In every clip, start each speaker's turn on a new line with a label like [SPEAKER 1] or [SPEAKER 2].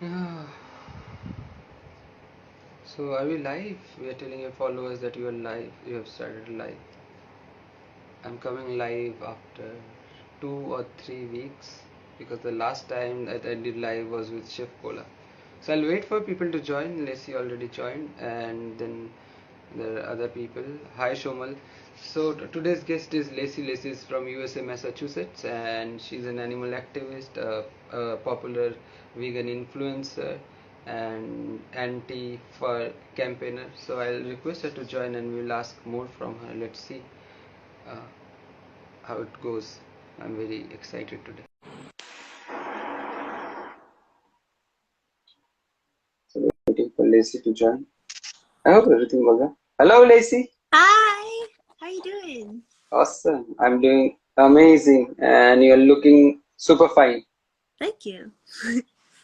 [SPEAKER 1] Yeah. So are we live? We are telling your followers that you are live. You have started live. I'm coming live after 2 or 3 weeks because the last time that I did live was with Chef Cola. So I'll wait for people to join. Lacey already joined, and then there are other people. Hi Shomal. So today's guest is Lacey. Lacey is from USA, Massachusetts, and she's an animal activist, a popular vegan influencer, and anti-fur campaigner. So I'll request her to join, and we'll ask more from her. Let's see uh, how it goes. I'm very excited today. So waiting for Lacey to join. I hope everything was well. Hello, Lacey.
[SPEAKER 2] Hi, how you doing?
[SPEAKER 1] Awesome. I'm doing amazing, and you're looking super fine.
[SPEAKER 2] Thank you.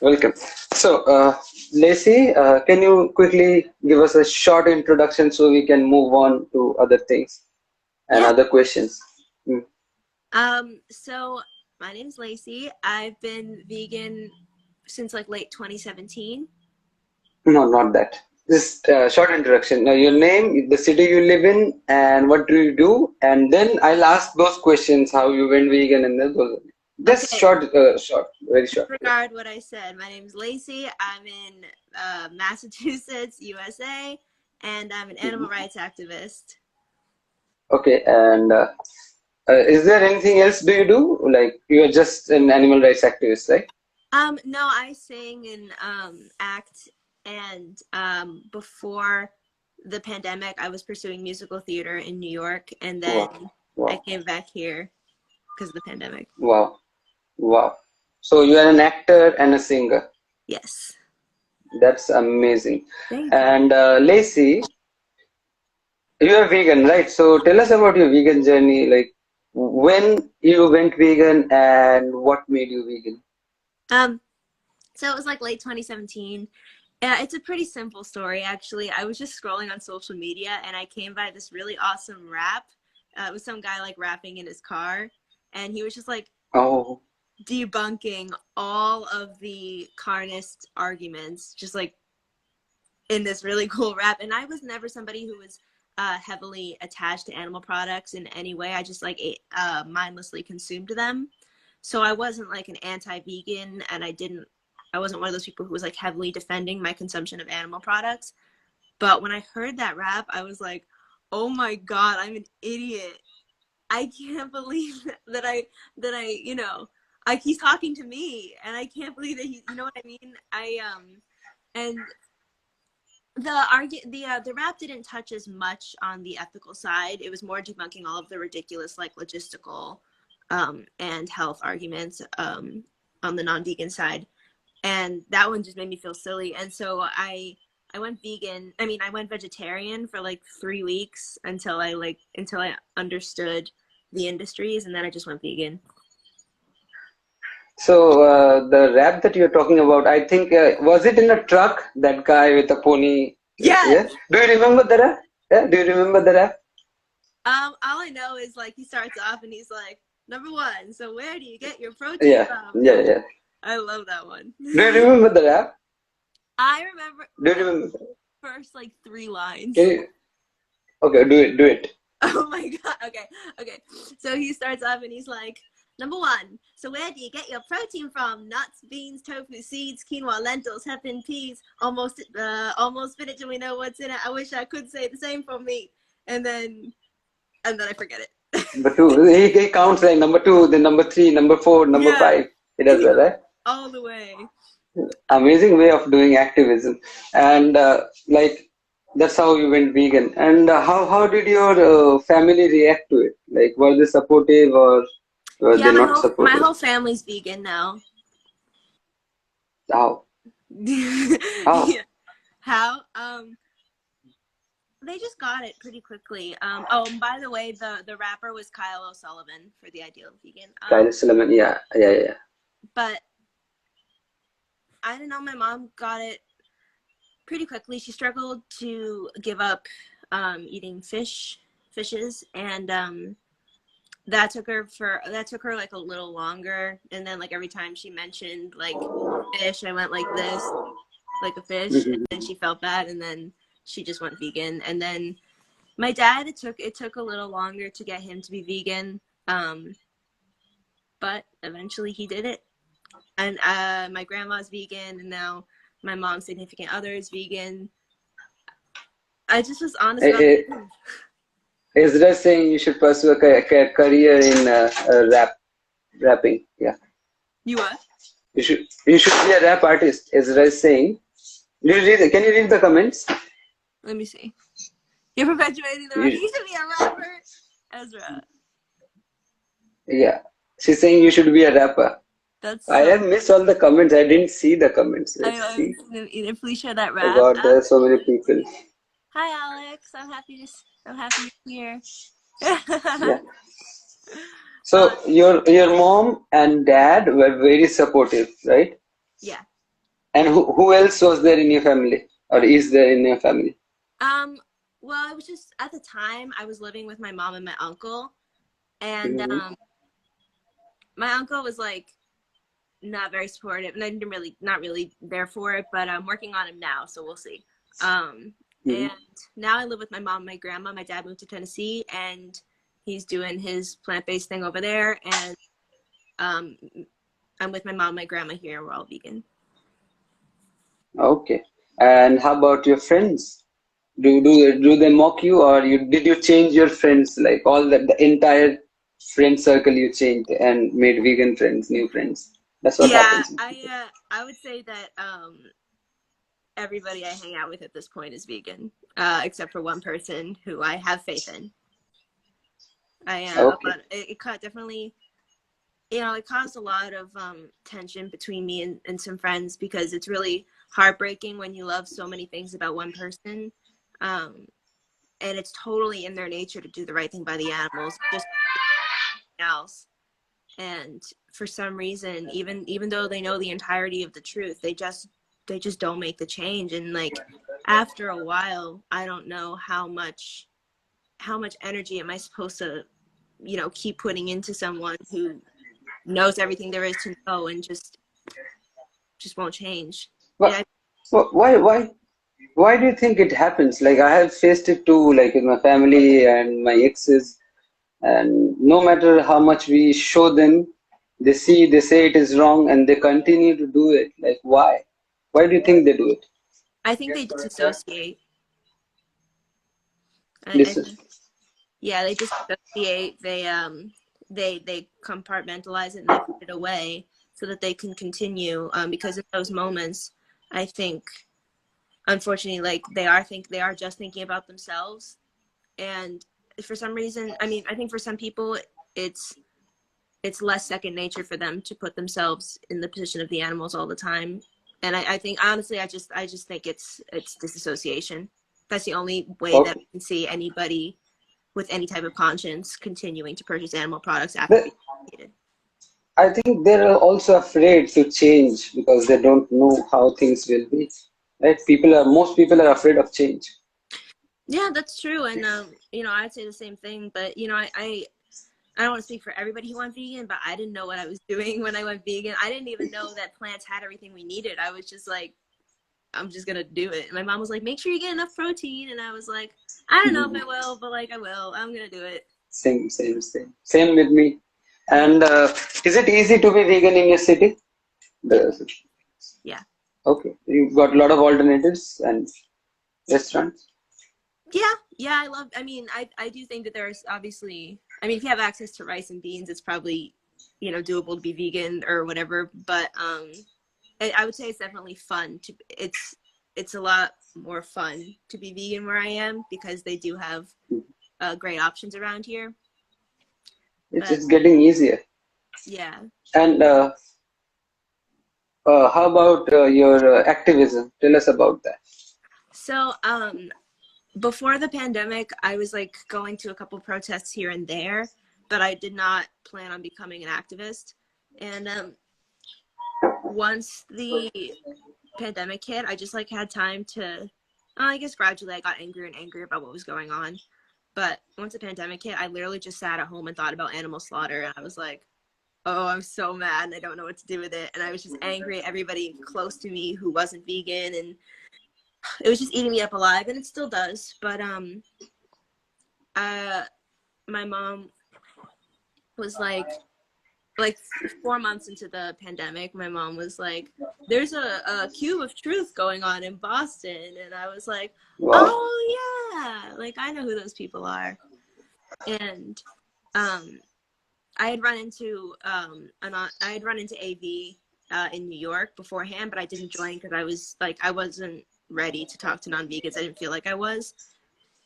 [SPEAKER 1] Welcome. So, Lacey, can you quickly give us a short introduction so we can move on to other things and
[SPEAKER 2] Yeah.
[SPEAKER 1] other questions? Mm.
[SPEAKER 2] So my name's Lacey. I've been vegan since like late 2017.
[SPEAKER 1] No, not that. Just short introduction. Your name, the city you live in, and what do you do? And then I'll ask those questions, how you went vegan, and then those. Just
[SPEAKER 2] Okay,
[SPEAKER 1] short, very short. Yeah.
[SPEAKER 2] disregard what I said. My name's Lacey. I'm in Massachusetts, USA, and I'm an animal
[SPEAKER 1] Mhm.
[SPEAKER 2] rights activist.
[SPEAKER 1] Okay, and is there anything else do you do? Like you're just an animal rights activist, right?
[SPEAKER 2] No, I sing and act, and before the pandemic, I was pursuing musical theater in New York, and then
[SPEAKER 1] Wow,
[SPEAKER 2] I
[SPEAKER 1] wow,
[SPEAKER 2] came back here because of the pandemic.
[SPEAKER 1] wow, wow. So you are an actor and a singer.
[SPEAKER 2] Yes.
[SPEAKER 1] That's amazing.
[SPEAKER 2] Thank you.
[SPEAKER 1] And Lacey, you are vegan, right? So tell us about your vegan journey. Like when you went vegan and what made you vegan.
[SPEAKER 2] Um, so it was like late 2017. Yeah, it's a pretty simple story, actually. I was just scrolling on social media and I came by this really awesome rap. It was some guy like rapping in his car, and he was just like
[SPEAKER 1] Oh,
[SPEAKER 2] debunking all of the carnist arguments, just like in this really cool rap. And I was never somebody who was heavily attached to animal products in any way. I just like mindlessly consumed them. So I wasn't like an anti-vegan, and I wasn't one of those people who was like heavily defending my consumption of animal products. But when I heard that rap, I was like, oh my God, I'm an idiot. I can't believe that like he's talking to me, and I can't believe that you know what I mean? And the rap didn't touch as much on the ethical side. It was more debunking all of the ridiculous like logistical and health arguments on the non-vegan side, and that one just made me feel silly. And so I went vegan. I mean, I went vegetarian for like 3 weeks until I understood the industries, and then I just went vegan.
[SPEAKER 1] so the rap that you're talking about, I think was it in a truck? That guy with the pony.
[SPEAKER 2] Yes.
[SPEAKER 1] Yeah. Do you remember the rap? Yeah. Do you remember the rap?
[SPEAKER 2] All I know is like he starts off and he's like, number one, so where do you get your protein
[SPEAKER 1] Yeah.
[SPEAKER 2] from?
[SPEAKER 1] Yeah. Yeah.
[SPEAKER 2] I love that one.
[SPEAKER 1] Do you remember the rap?
[SPEAKER 2] I remember
[SPEAKER 1] Do you
[SPEAKER 2] the
[SPEAKER 1] remember?
[SPEAKER 2] first like three lines.
[SPEAKER 1] Can you? Okay. Do it. Do it.
[SPEAKER 2] Oh my God. Okay. Okay. So he starts off and he's like, number one, so where do you get your protein from? Nuts, beans, tofu, seeds, quinoa, lentils, hemp, and peas. Almost spinach, and we know what's in it. I wish I could say the same for meat. And then I forget it.
[SPEAKER 1] Number two. He counts like number two, then number three, number four, number
[SPEAKER 2] Yeah.
[SPEAKER 1] five. He
[SPEAKER 2] And
[SPEAKER 1] does
[SPEAKER 2] he
[SPEAKER 1] that,
[SPEAKER 2] goes
[SPEAKER 1] right?
[SPEAKER 2] all the way.
[SPEAKER 1] Amazing way of doing activism, and like that's how you went vegan. And how did your family react to it? Like, were they supportive or were
[SPEAKER 2] Yeah,
[SPEAKER 1] they
[SPEAKER 2] my
[SPEAKER 1] not
[SPEAKER 2] whole my
[SPEAKER 1] supportive?
[SPEAKER 2] whole family's vegan now.
[SPEAKER 1] How? How?
[SPEAKER 2] Yeah. How? They just got it pretty quickly. Oh, and by the way, the rapper was Kyle O'Sullivan for the Ideal Vegan.
[SPEAKER 1] Kyle Solomon, yeah, yeah, yeah.
[SPEAKER 2] But I don't know. My mom got it pretty quickly. She struggled to give up eating fishes, and that took her like a little longer, and then like every time she mentioned like fish, I went like this, like a fish, and
[SPEAKER 1] Mhm.
[SPEAKER 2] then she felt bad, and then she just went vegan. And then my dad, it took a little longer to get him to be vegan, but eventually he did it. And my grandma's vegan, and now my mom's significant other is vegan. I just was honest about
[SPEAKER 1] Eh,
[SPEAKER 2] my.
[SPEAKER 1] Ezra saying you should pursue a career in rapping. Yeah,
[SPEAKER 2] You what?
[SPEAKER 1] you should be a rap artist. Ezra is saying. Can you read the comments?
[SPEAKER 2] Let me see. You're perpetuating the.
[SPEAKER 1] You,
[SPEAKER 2] You should be a rapper, Ezra.
[SPEAKER 1] yeah, she's saying you should be a rapper.
[SPEAKER 2] That's
[SPEAKER 1] I
[SPEAKER 2] so.
[SPEAKER 1] have missed all the comments. I didn't see the comments.
[SPEAKER 2] I
[SPEAKER 1] Let's
[SPEAKER 2] haven't
[SPEAKER 1] see.
[SPEAKER 2] seen him either. Please share that
[SPEAKER 1] Oh
[SPEAKER 2] rap.
[SPEAKER 1] God, there are so many people.
[SPEAKER 2] Hi, Alex. I'm happy you're
[SPEAKER 1] Yeah.
[SPEAKER 2] here. uh,
[SPEAKER 1] So your mom and dad were very supportive, right?
[SPEAKER 2] yeah.
[SPEAKER 1] And who else was there in your family or is there in your family?
[SPEAKER 2] Um. Well, I was just at the time I was living with my mom and my uncle, and
[SPEAKER 1] Hmm.
[SPEAKER 2] my uncle was like not very supportive, and I didn't really not really there for it. But I'm working on him now, so we'll see. Um.
[SPEAKER 1] Hmm.
[SPEAKER 2] And now I live with my mom and my grandma. My dad moved to Tennessee, and he's doing his plant-based thing over there, and um, I'm with my mom and my grandma here, and we're all vegan.
[SPEAKER 1] Okay. And how about your friends? Do they mock you or did you change your friends like all the entire friend circle you changed and made vegan friends, new friends? That's what
[SPEAKER 2] Yeah,
[SPEAKER 1] happens.
[SPEAKER 2] I would say that everybody I hang out with at this point is vegan, except for one person who I have faith in.
[SPEAKER 1] Okay.
[SPEAKER 2] But it definitely, it caused a lot of tension between me and some friends, because it's really heartbreaking when you love so many things about one person, um, and it's totally in their nature to do the right thing by the animals, just else. And for some reason, even though they know the entirety of the truth, they just don't make the change. And like after a while, I don't know how much energy am I supposed to keep putting into someone who knows everything there is to know, and just won't change.
[SPEAKER 1] But
[SPEAKER 2] Yeah.
[SPEAKER 1] why do you think it happens? Like I have faced it too, like in my family and my exes, and no matter how much we show them, they say it is wrong, and they continue to do it. Like why? Why do you think they do it?
[SPEAKER 2] I think they disassociate. I
[SPEAKER 1] This is
[SPEAKER 2] think, yeah, they disassociate. They compartmentalize it, and they put it away so that they can continue, because in those moments, I think, unfortunately, like they are just thinking about themselves. And for some reason, I mean, I think for some people it's it's less second nature for them to put themselves in the position of the animals all the time. And I think honestly, I just think it's disassociation. That's the only way that
[SPEAKER 1] okay.
[SPEAKER 2] I can see anybody with any type of conscience continuing to purchase animal products after
[SPEAKER 1] The,
[SPEAKER 2] being vaccinated.
[SPEAKER 1] I think they're also afraid to change because they don't know how things will be. Right? Most people are afraid of change.
[SPEAKER 2] Yeah, that's true. And I'd say the same thing. But I don't want to speak for everybody who went vegan, but I didn't know what I was doing when I went vegan. I didn't even know that plants had everything we needed. I was just like, I'm just gonna do it. And my mom was like, make sure you get enough protein. And I was like, I don't know if
[SPEAKER 1] Mhm.
[SPEAKER 2] I will, but like I will. I'm gonna do it.
[SPEAKER 1] Same with me.
[SPEAKER 2] Yeah.
[SPEAKER 1] And is it easy to be vegan in your city?
[SPEAKER 2] Yeah.
[SPEAKER 1] The,
[SPEAKER 2] Yeah.
[SPEAKER 1] okay, you've got a lot of alternatives and restaurants.
[SPEAKER 2] Yeah. Yeah. I do think that there's obviously, I mean, if you have access to rice and beans, it's probably, doable to be vegan or whatever. But I would say it's definitely fun to, it's a lot more fun to be vegan where I am, because they do have great options around here. But
[SPEAKER 1] It's getting easier.
[SPEAKER 2] yeah.
[SPEAKER 1] And how about your activism? Tell us about that.
[SPEAKER 2] So, before the pandemic, I was like going to a couple protests here and there, but I did not plan on becoming an activist. And once the pandemic hit, I just like had time to, I guess gradually I got angrier and angrier about what was going on. But once the pandemic hit, I literally just sat at home and thought about animal slaughter. And I was like, oh, I'm so mad and I don't know what to do with it. And I was just angry at everybody close to me who wasn't vegan. And it was just eating me up alive. And it still does. But my mom was like 4 months into the pandemic, my mom was like, there's a cube of truth going on in Boston. And I was like,
[SPEAKER 3] Wow.
[SPEAKER 2] oh yeah, like I know who those people are. And I had run into AV in New York beforehand, but I didn't join because I wasn't ready to talk to non-vegans. I didn't feel like I was.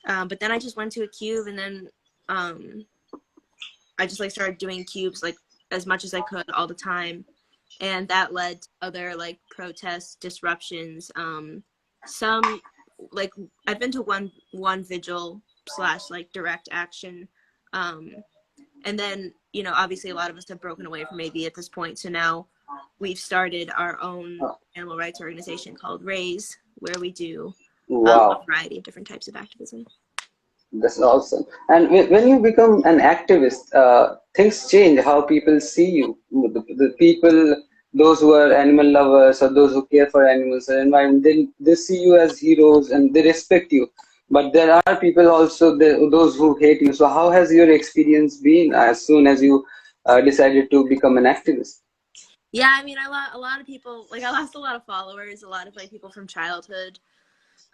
[SPEAKER 2] But then I just went to a cube, and then I just like started doing cubes like as much as I could all the time, and that led to other like protests, disruptions. Some like I've been to one vigil / like direct action, and then obviously a lot of us have broken away from AV at this point. So now we've started our own animal rights organization called Raise, where we do a
[SPEAKER 3] Wow.
[SPEAKER 2] variety of different types of activism.
[SPEAKER 3] That's awesome. And when you become an activist, things change how people see you. The people, those who are animal lovers or those who care for animals and environment, they see you as heroes and they respect you. But there are people also, those who hate you. So how has your experience been as soon as you decided to become an activist?
[SPEAKER 2] Yeah, I mean, a lot of people, like I lost a lot of followers, a lot of like people from childhood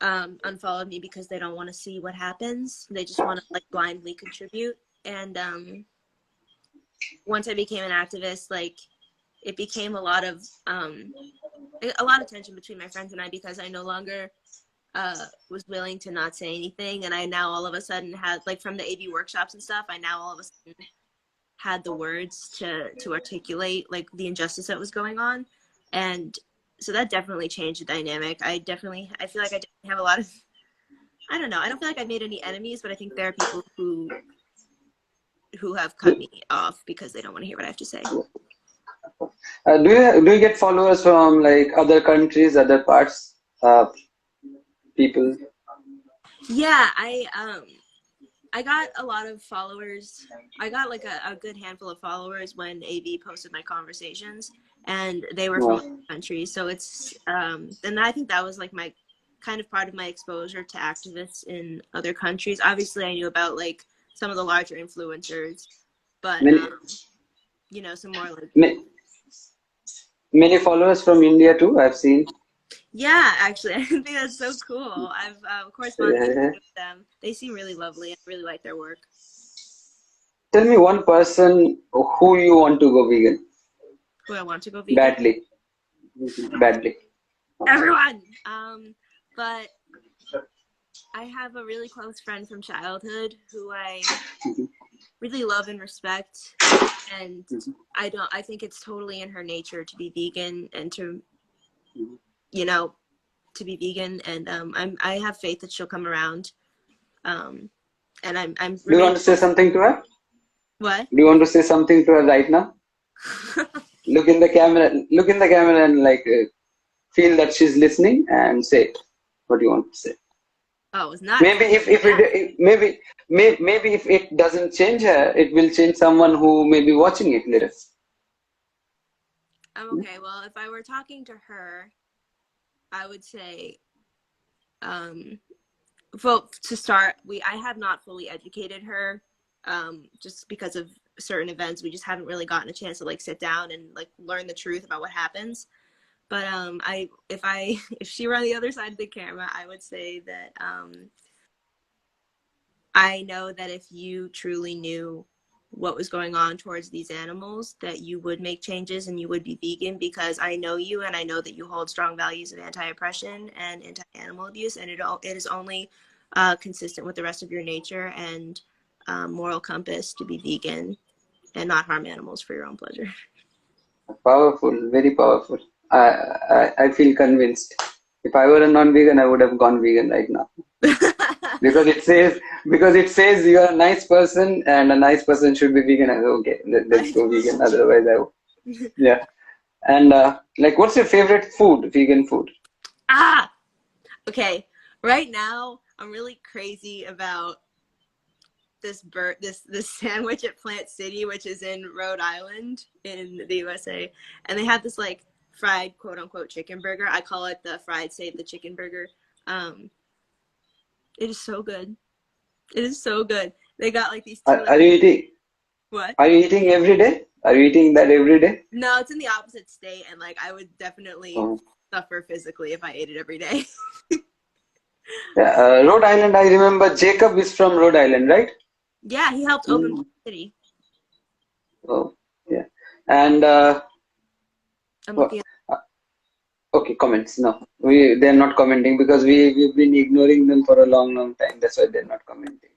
[SPEAKER 2] unfollowed me because they don't want to see what happens. They just want to like blindly contribute. And once I became an activist, like it became a lot of tension between my friends and I, because I no longer was willing to not say anything. And I now all of a sudden had, like from the AV workshops and stuff, I now all of a sudden had the words to articulate like the injustice that was going on. And so that definitely changed the dynamic. I feel like I definitely have a lot of, I don't know, I don't feel like I've made any enemies, but I think there are people who have cut me off because they don't want to hear what I have to say.
[SPEAKER 3] Do you get followers from like other countries, other parts, people?
[SPEAKER 2] Yeah, I got a lot of followers. I got like a good handful of followers when AV posted my conversations, and they were from other countries. So it's and I think that was like my kind of part of my exposure to activists in other countries. Obviously, I knew about like some of the larger influencers, but
[SPEAKER 3] Many,
[SPEAKER 2] some more like
[SPEAKER 3] many followers from India too, I've seen.
[SPEAKER 2] yeah, actually, I think that's so cool. I've corresponded with them. They seem really lovely. I really like their work.
[SPEAKER 3] Tell me one person who you want to go vegan.
[SPEAKER 2] Who I want to go vegan?
[SPEAKER 3] Badly. Badly.
[SPEAKER 2] Everyone. But I have a really close friend from childhood who I really love and respect, and I think it's totally in her nature to be vegan and to be vegan, and I have faith that she'll come around. And I'm
[SPEAKER 3] Do you want to say something to her?
[SPEAKER 2] What?
[SPEAKER 3] Do you want to say something to her right now? Look in the camera and like feel that she's listening and say what you want to say.
[SPEAKER 2] Oh, it's not.
[SPEAKER 3] Maybe maybe if it doesn't change her, it will change someone who may be watching it later.
[SPEAKER 2] Okay, well, if I were talking to her, I would say, well, to start, I have not fully educated her, just because of certain events. We just haven't really gotten a chance to like sit down and like learn the truth about what happens. But if she were on the other side of the camera, I would say that I know that if you truly knew what was going on towards these animals, that you would make changes and you would be vegan, because I know you, and I know that you hold strong values of anti-oppression and anti-animal abuse, and it is only consistent with the rest of your nature and moral compass to be vegan and not harm animals for your own pleasure.
[SPEAKER 3] Powerful, very powerful. I feel convinced. If I were a non-vegan, I would have gone vegan right now. because it says you are a nice person and a nice person should be vegan. I go, okay, let's go vegan. Otherwise, yeah. And like, what's your favorite food? Vegan food?
[SPEAKER 2] Okay. Right now, I'm really crazy about this sandwich at Plant City, which is in Rhode Island in the USA, and they have this like fried quote unquote chicken burger. I call it the fried save the chicken burger. It is so good. It is so good. They got like these two.
[SPEAKER 3] Are you eating?
[SPEAKER 2] What?
[SPEAKER 3] Are you eating every day? Are you eating that every day?
[SPEAKER 2] No, it's in the opposite state, and like I would definitely suffer physically if I ate it every day.
[SPEAKER 3] Yeah, Rhode Island. I remember Jacob is from Rhode Island, right?
[SPEAKER 2] Yeah, he helped open Plant City.
[SPEAKER 3] Oh, yeah. And
[SPEAKER 2] I'm looking at
[SPEAKER 3] okay, comments. No, they're not commenting because we've been ignoring them for a long time. That's why they're not commenting.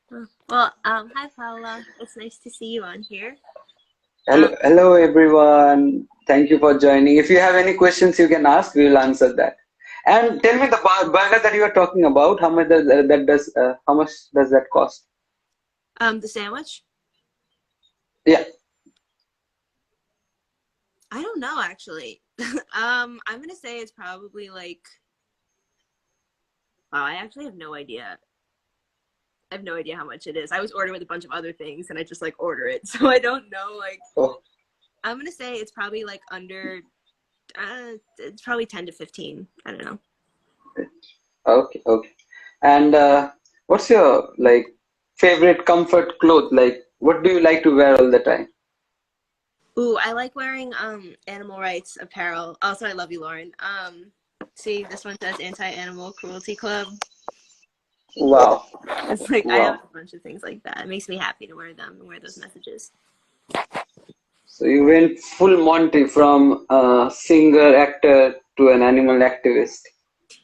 [SPEAKER 2] Well, hi Paula. It's nice to see you on here.
[SPEAKER 3] Hello everyone. Thank you for joining. If you have any questions, you can ask. We will answer that. And tell me the burger that you are talking about. How much does how much does that cost?
[SPEAKER 2] The sandwich?
[SPEAKER 3] Yeah.
[SPEAKER 2] I don't know actually. I'm gonna say it's probably like. Wow, I actually have no idea. I have no idea how much it is. I was ordering with a bunch of other things, and I just like order it, so I don't know. Like, I'm gonna say it's probably like under. It's probably 10 to 15. I don't know.
[SPEAKER 3] Okay. And what's your like favorite comfort cloth? Like, what do you like to wear all the time?
[SPEAKER 2] Ooh, I like wearing animal rights apparel. Also, I love you, Lauren. See, this one says Anti-Animal Cruelty Club.
[SPEAKER 3] Wow.
[SPEAKER 2] It's like I have a bunch of things like that. It makes me happy to wear them and wear those messages.
[SPEAKER 3] So you went full Monty from singer, actor to an animal activist.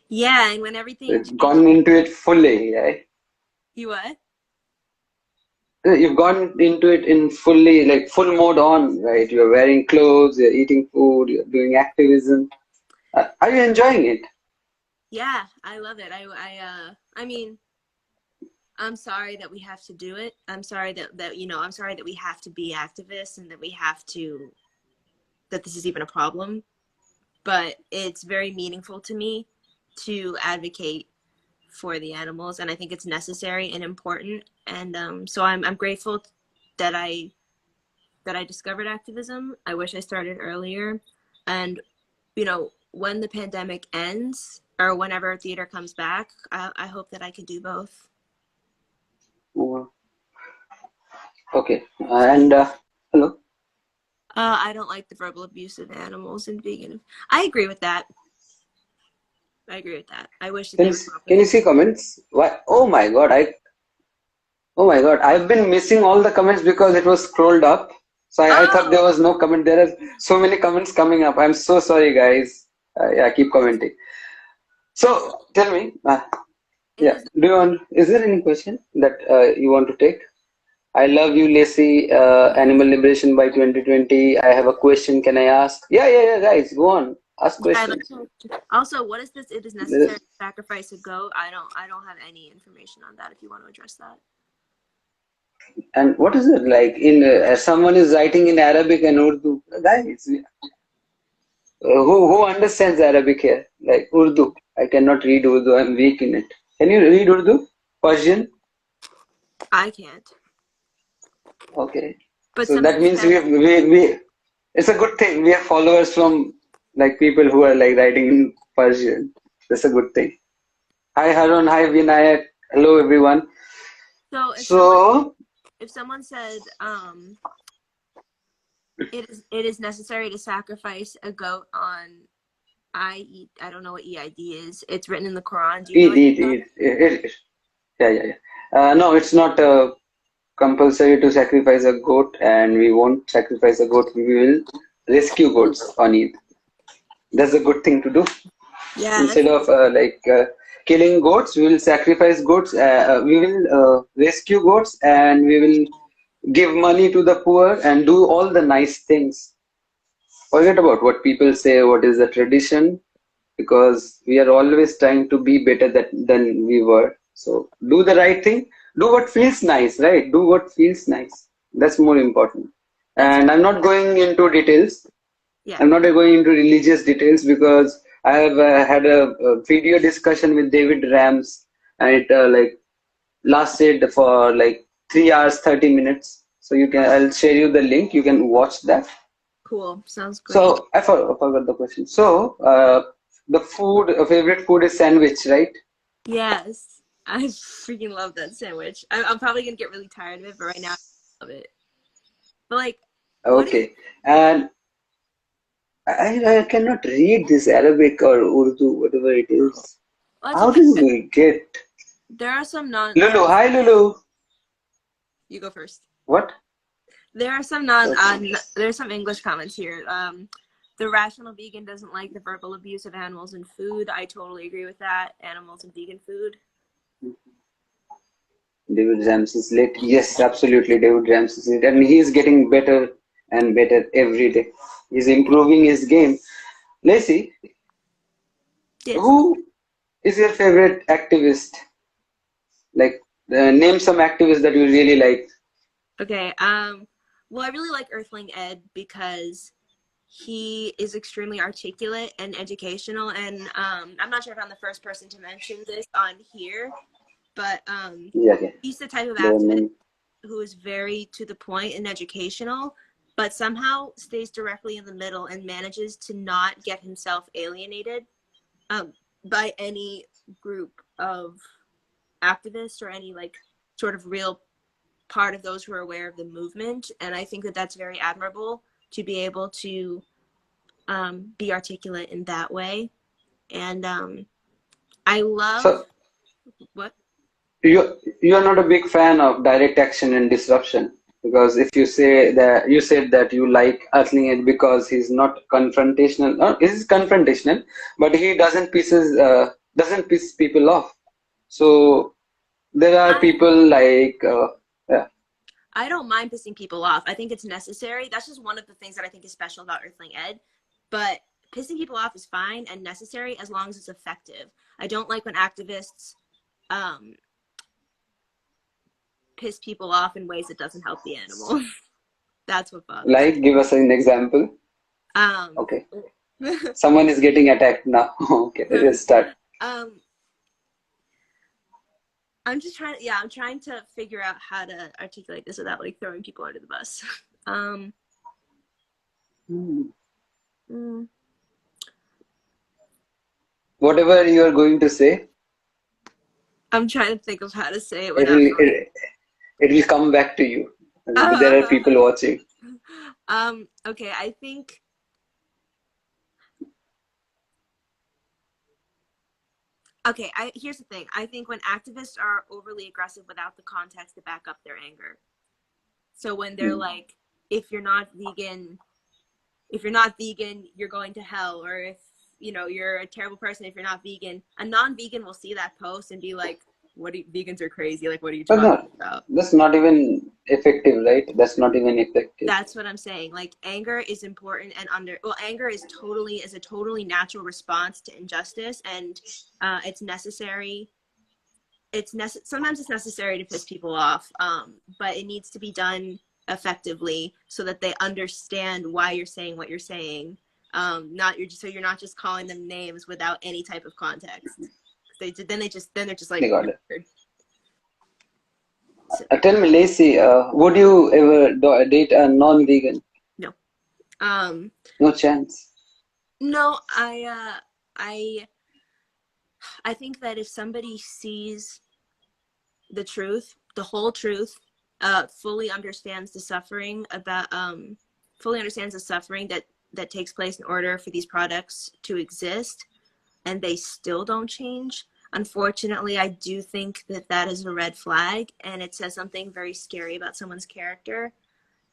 [SPEAKER 2] Yeah, and when everything
[SPEAKER 3] You've gone into it fully, right?
[SPEAKER 2] You what?
[SPEAKER 3] You've gone into it in fully, like full mode on, right? You're wearing clothes, you're eating food, you're doing activism. Are you enjoying it?
[SPEAKER 2] Yeah, I love it. I mean, I'm sorry that we have to do it. I'm sorry I'm sorry that we have to be activists and that that this is even a problem. But it's very meaningful to me to advocate for the animals, and I think it's necessary and important. And so I'm grateful that I discovered activism. I wish I started earlier. And when the pandemic ends or whenever theater comes back, I hope that I can do both.
[SPEAKER 3] Okay. And hello.
[SPEAKER 2] I don't like the verbal abuse of animals and vegan. I agree with that. I wish that
[SPEAKER 3] Can you see comments? Why? Oh my God! I've been missing all the comments because it was scrolled up. So I thought there was no comment. There are so many comments coming up. I'm so sorry, guys. Yeah, keep commenting. So tell me, is there any question that you want to take? I love you, Lacey. Animal liberation by 2020. I have a question. Can I ask? Yeah, guys, go on. Ask questions.
[SPEAKER 2] Also, what is this? It is necessary to sacrifice a goat. I don't have any information on that. If you want to address that.
[SPEAKER 3] And what is it like? Someone is writing in Arabic and Urdu, guys. Who understands Arabic here? Like Urdu. I cannot read Urdu. I'm weak in it. Can you read Urdu? Persian?
[SPEAKER 2] I can't.
[SPEAKER 3] Okay. But so that means we it's a good thing. We have followers from like people who are like writing in Persian. That's a good thing. Hi Harun, hi Vinayak. Hello everyone.
[SPEAKER 2] So if someone said it is necessary to sacrifice a goat on I don't know what EID is. It's written in the Quran. Do you know
[SPEAKER 3] Eid. Yeah. No, it's not compulsory to sacrifice a goat, and we won't sacrifice a goat. We will rescue goats on Eid. That's a good thing to do.
[SPEAKER 2] Yeah.
[SPEAKER 3] Instead of killing goats, we will sacrifice goats. We will rescue goats, and we will give money to the poor and do all the nice things. Forget about what people say, what is the tradition, because we are always trying to be better than we were. So do the right thing. Do what feels nice, right? Do what feels nice. That's more important. And I'm not going into details. Yeah. I'm not going into religious details because I have had a video discussion with David Rams, and it lasted for like 3 hours 30 minutes. So you can, I'll share you the link. You can watch that.
[SPEAKER 2] Cool. Sounds great.
[SPEAKER 3] So I forgot the question. So the food, favorite food is sandwich, right?
[SPEAKER 2] Yes. I freaking love that sandwich. I'm probably gonna get really tired of it, but right now I love it. But like, what is
[SPEAKER 3] Okay. And I cannot read this Arabic or Urdu, whatever it
[SPEAKER 2] well,
[SPEAKER 3] is.
[SPEAKER 2] that's
[SPEAKER 3] How
[SPEAKER 2] okay.
[SPEAKER 3] do we get?
[SPEAKER 2] There are some non there
[SPEAKER 3] Lulu,
[SPEAKER 2] are,
[SPEAKER 3] hi Lulu.
[SPEAKER 2] you go first.
[SPEAKER 3] What?
[SPEAKER 2] There are some
[SPEAKER 3] Okay.
[SPEAKER 2] there's some English comments here. The rational vegan doesn't like the verbal abuse of animals in food. I totally agree with that. Animals in vegan food.
[SPEAKER 3] David Ramsey's late. Yes, absolutely. David Ramsey's late. And he's getting better and better every day. He's improving his game. Lacey,
[SPEAKER 2] Yes.
[SPEAKER 3] who is your favorite activist? Like, name some activists that you really like.
[SPEAKER 2] Okay. Well, I really like Earthling Ed because he is extremely articulate and educational, and I'm not sure if I'm the first person to mention this on here, but
[SPEAKER 3] Yeah, yeah.
[SPEAKER 2] he's the type of
[SPEAKER 3] There are
[SPEAKER 2] activist
[SPEAKER 3] many.
[SPEAKER 2] who is very to the point and educational, but somehow stays directly in the middle and manages to not get himself alienated um, by any group of activists or any like sort of real part of those who are aware of the movement. And I think that that's very admirable to be able to be articulate in that way. And I love
[SPEAKER 3] So
[SPEAKER 2] what?
[SPEAKER 3] you're not a big fan of direct action and disruption because if you say that you said that you like Earthling Edge because he's not confrontational. He's confrontational, but he doesn't piss people off. So there are
[SPEAKER 2] I
[SPEAKER 3] people like yeah,
[SPEAKER 2] I don't mind pissing people off. I think it's necessary. That's just one of the things that I think is special about Earthling Ed. But pissing people off is fine and necessary as long as it's effective. I don't like when activists um, piss people off in ways that doesn't help the animal. That's what bothers
[SPEAKER 3] like give us an example.
[SPEAKER 2] me.
[SPEAKER 3] Okay, someone is getting attacked now. Okay, let's start.
[SPEAKER 2] um, I'm trying to figure out how to articulate this without like throwing people under the bus. Um,
[SPEAKER 3] Hmm.
[SPEAKER 2] mm,
[SPEAKER 3] Whatever you are going to say,
[SPEAKER 2] I'm trying to think of how to say it
[SPEAKER 3] it
[SPEAKER 2] without
[SPEAKER 3] will
[SPEAKER 2] throwing.
[SPEAKER 3] it will come back to you. There are people watching.
[SPEAKER 2] Okay, I think okay, here's the thing. I think when activists are overly aggressive without the context to back up their anger. So when they're
[SPEAKER 3] Hmm.
[SPEAKER 2] like, if you're not vegan, you're going to hell, or if you're a terrible person if you're not vegan, a non-vegan will see that post and be like, vegans are crazy, like what are you
[SPEAKER 3] But no,
[SPEAKER 2] talking about?
[SPEAKER 3] that's not even effective, right? That's not even effective.
[SPEAKER 2] That's what I'm saying. Like anger is important and anger is a totally natural response to injustice, and it's necessary. Sometimes it's necessary to piss people off, but it needs to be done effectively so that they understand why you're saying what you're saying. So you're not just calling them names without any type of context. Then they're just
[SPEAKER 3] I
[SPEAKER 2] like
[SPEAKER 3] got it.
[SPEAKER 2] weird. So,
[SPEAKER 3] Tell me, Lacey, would you ever date a non-vegan?
[SPEAKER 2] no. Um,
[SPEAKER 3] No chance.
[SPEAKER 2] no, I think that if somebody sees the truth, the whole truth, fully understands the suffering that takes place in order for these products to exist, and they still don't change. Unfortunately, I do think that that is a red flag, and it says something very scary about someone's character.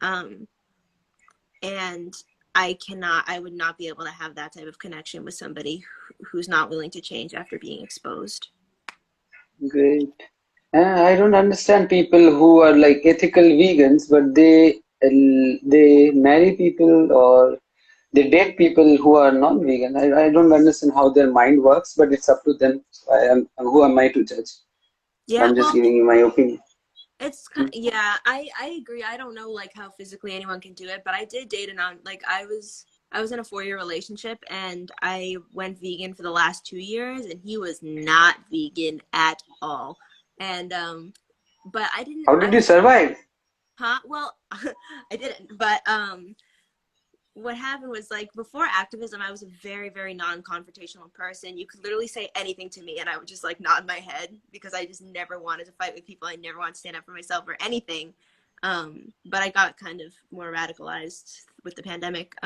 [SPEAKER 2] Um, and I would not be able to have that type of connection with somebody who's not willing to change after being exposed.
[SPEAKER 3] Great. I don't understand people who are like ethical vegans, but they marry people or they date people who are non-vegan. I don't understand how their mind works, but it's up to them. Who am I to judge?
[SPEAKER 2] Yeah,
[SPEAKER 3] I'm just
[SPEAKER 2] well,
[SPEAKER 3] giving you my opinion.
[SPEAKER 2] yeah, I agree. I don't know like how physically anyone can do it, but I did date a non like I was in a 4-year relationship, and I went vegan for the last 2 years, and he was not vegan at all. And but I didn't.
[SPEAKER 3] How did you survive?
[SPEAKER 2] Well, I didn't. But what happened was, like, before activism, I was a very, very non-confrontational person. You could literally say anything to me and I would just like nod my head, because I just never wanted to fight with people. I never wanted to stand up for myself or anything. But I got kind of more radicalized with the pandemic.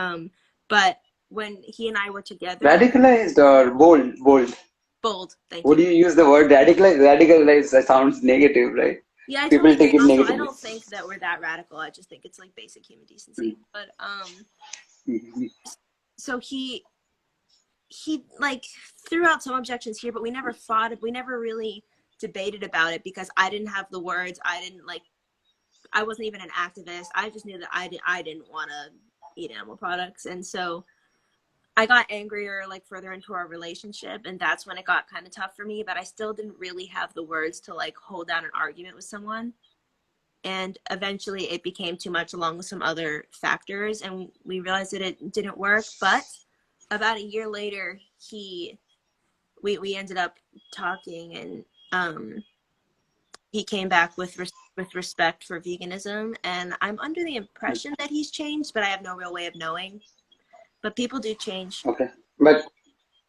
[SPEAKER 2] But when he and I were together.
[SPEAKER 3] Radicalized or bold?
[SPEAKER 2] Bold, thank you.
[SPEAKER 3] Would you use the word radicalized? Radicalized sounds negative, right?
[SPEAKER 2] Yeah, I
[SPEAKER 3] People
[SPEAKER 2] totally
[SPEAKER 3] take
[SPEAKER 2] agree.
[SPEAKER 3] it
[SPEAKER 2] Also,
[SPEAKER 3] negatively.
[SPEAKER 2] I don't think that we're that radical. I just think it's like basic human decency. But so he like threw out some objections here, but we never fought. We never really debated about it, because I didn't have the words. I wasn't even an activist. I just knew that I didn't want to eat animal products, and so I got angrier like further into our relationship, and that's when it got kind of tough for me. But I still didn't really have the words to like hold down an argument with someone. And eventually it became too much, along with some other factors, and we realized that it didn't work. But about a year later, we ended up talking, and he came back with respect for veganism, and I'm under the impression that he's changed, but I have no real way of knowing. But people do change.
[SPEAKER 3] Okay, but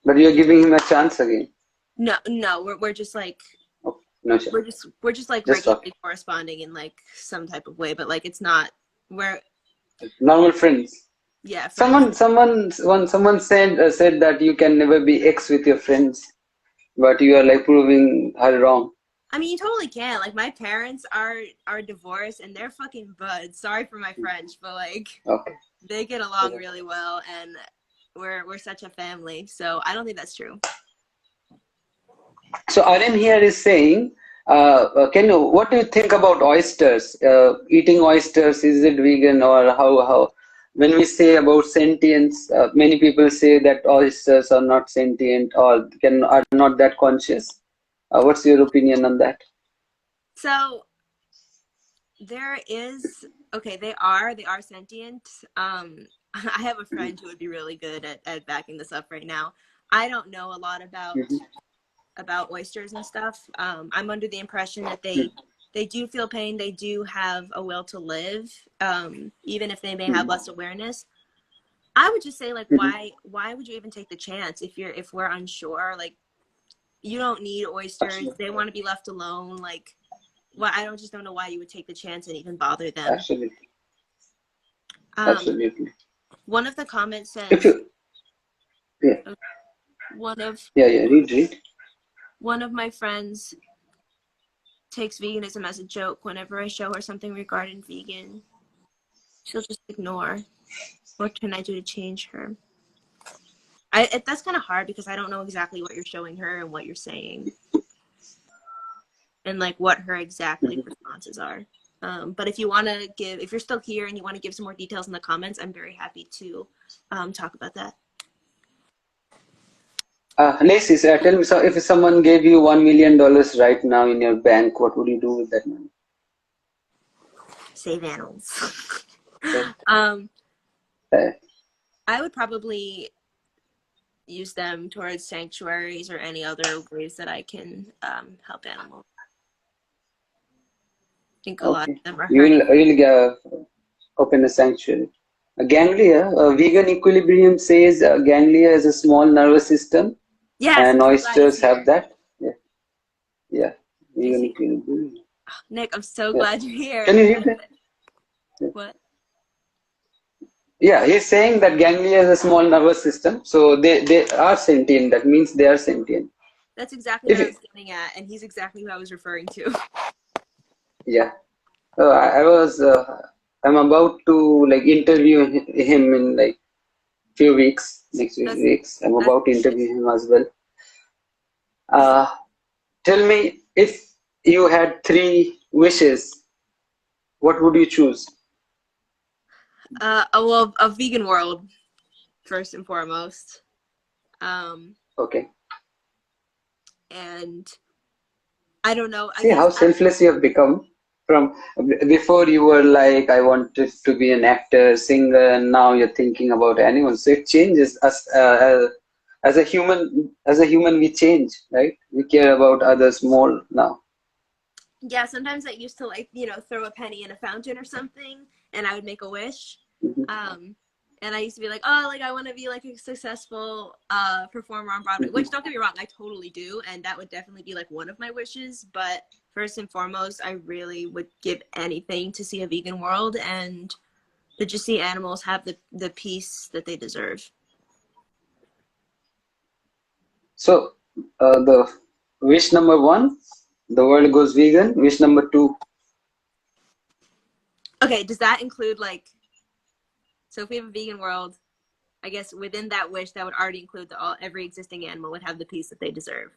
[SPEAKER 3] you're giving him a chance again.
[SPEAKER 2] No, we're just like,
[SPEAKER 3] Okay. No, sure.
[SPEAKER 2] we're just like
[SPEAKER 3] Just
[SPEAKER 2] regularly corresponding in like some type of way, but like it's not, we're
[SPEAKER 3] normal friends.
[SPEAKER 2] yeah. Friends.
[SPEAKER 3] Someone said that you can never be ex with your friends, but you are like proving her wrong.
[SPEAKER 2] I mean, you totally can. Like, my parents are divorced and they're fucking buds. Sorry for my French, but like,
[SPEAKER 3] Okay.
[SPEAKER 2] they get along really well, and we're such a family. So I don't think that's true.
[SPEAKER 3] So Aryan here is saying, what do you think about oysters? Eating oysters, is it vegan, or how? When we say about sentience, many people say that oysters are not sentient or are not that conscious. What's your opinion on that?
[SPEAKER 2] So there is, okay, they are sentient. I have a friend who would be really good at backing this up right now. I don't know a lot about oysters and stuff. I'm under the impression that they do feel pain. They do have a will to live, even if they may have less awareness. I would just say, like, why would you even take the chance if we're unsure? Like, you don't need oysters.
[SPEAKER 3] Absolutely.
[SPEAKER 2] They want to be left alone. Like, well, I just don't know why you would take the chance and even bother them.
[SPEAKER 3] Absolutely. Absolutely.
[SPEAKER 2] One of the comments says,
[SPEAKER 3] read.
[SPEAKER 2] One of my friends takes veganism as a joke. Whenever I show her something regarding vegan, she'll just ignore. What can I do to change her? That's kind of hard, because I don't know exactly what you're showing her and what you're saying, and like what her exact responses are. But if you're still here and you want to give some more details in the comments, I'm very happy to talk about that.
[SPEAKER 3] Lacey, tell me, so if someone gave you $1 million right now in your bank, what would you do with that money?
[SPEAKER 2] Save animals.
[SPEAKER 3] Okay.
[SPEAKER 2] I would probably use them towards sanctuaries or any other ways that I can help animals. I think a lot of them are hurting.
[SPEAKER 3] You'll open a sanctuary. Ganglia, vegan equilibrium says ganglia is a small nervous system.
[SPEAKER 2] Yes,
[SPEAKER 3] and oysters have that. Yeah. Vegan equilibrium.
[SPEAKER 2] Nick, I'm so glad you're here.
[SPEAKER 3] Can you read that?
[SPEAKER 2] What?
[SPEAKER 3] Yeah, he's saying that ganglia is a small nervous system, so they are sentient. That means they are sentient.
[SPEAKER 2] That's exactly what I was getting at, and he's exactly who I was referring to.
[SPEAKER 3] Yeah. So I'm about to like interview him in like few weeks, next few weeks. I'm about to interview him as well. Tell me, if you had 3 wishes, what would you choose?
[SPEAKER 2] Well, a vegan world, first and foremost.
[SPEAKER 3] Okay.
[SPEAKER 2] And I don't know.
[SPEAKER 3] See how selfless you have become. From before you were like, I wanted to be an actor, singer, and now you're thinking about animals. So it changes us as a human. As a human, we change, right? We care about others more now.
[SPEAKER 2] Yeah, sometimes I used to like, throw a penny in a fountain or something and I would make a wish.
[SPEAKER 3] Mhm.
[SPEAKER 2] And I used to be like, oh, like I want to be like a successful performer on Broadway, which don't get me wrong, I totally do. And that would definitely be like one of my wishes. But first and foremost, I really would give anything to see a vegan world and to just see animals have the peace that they deserve.
[SPEAKER 3] So, the wish number one, the world goes vegan. Wish number two.
[SPEAKER 2] Okay, does that include like, so if we have a vegan world, I guess within that wish, that would already include every existing animal would have the peace that they deserve,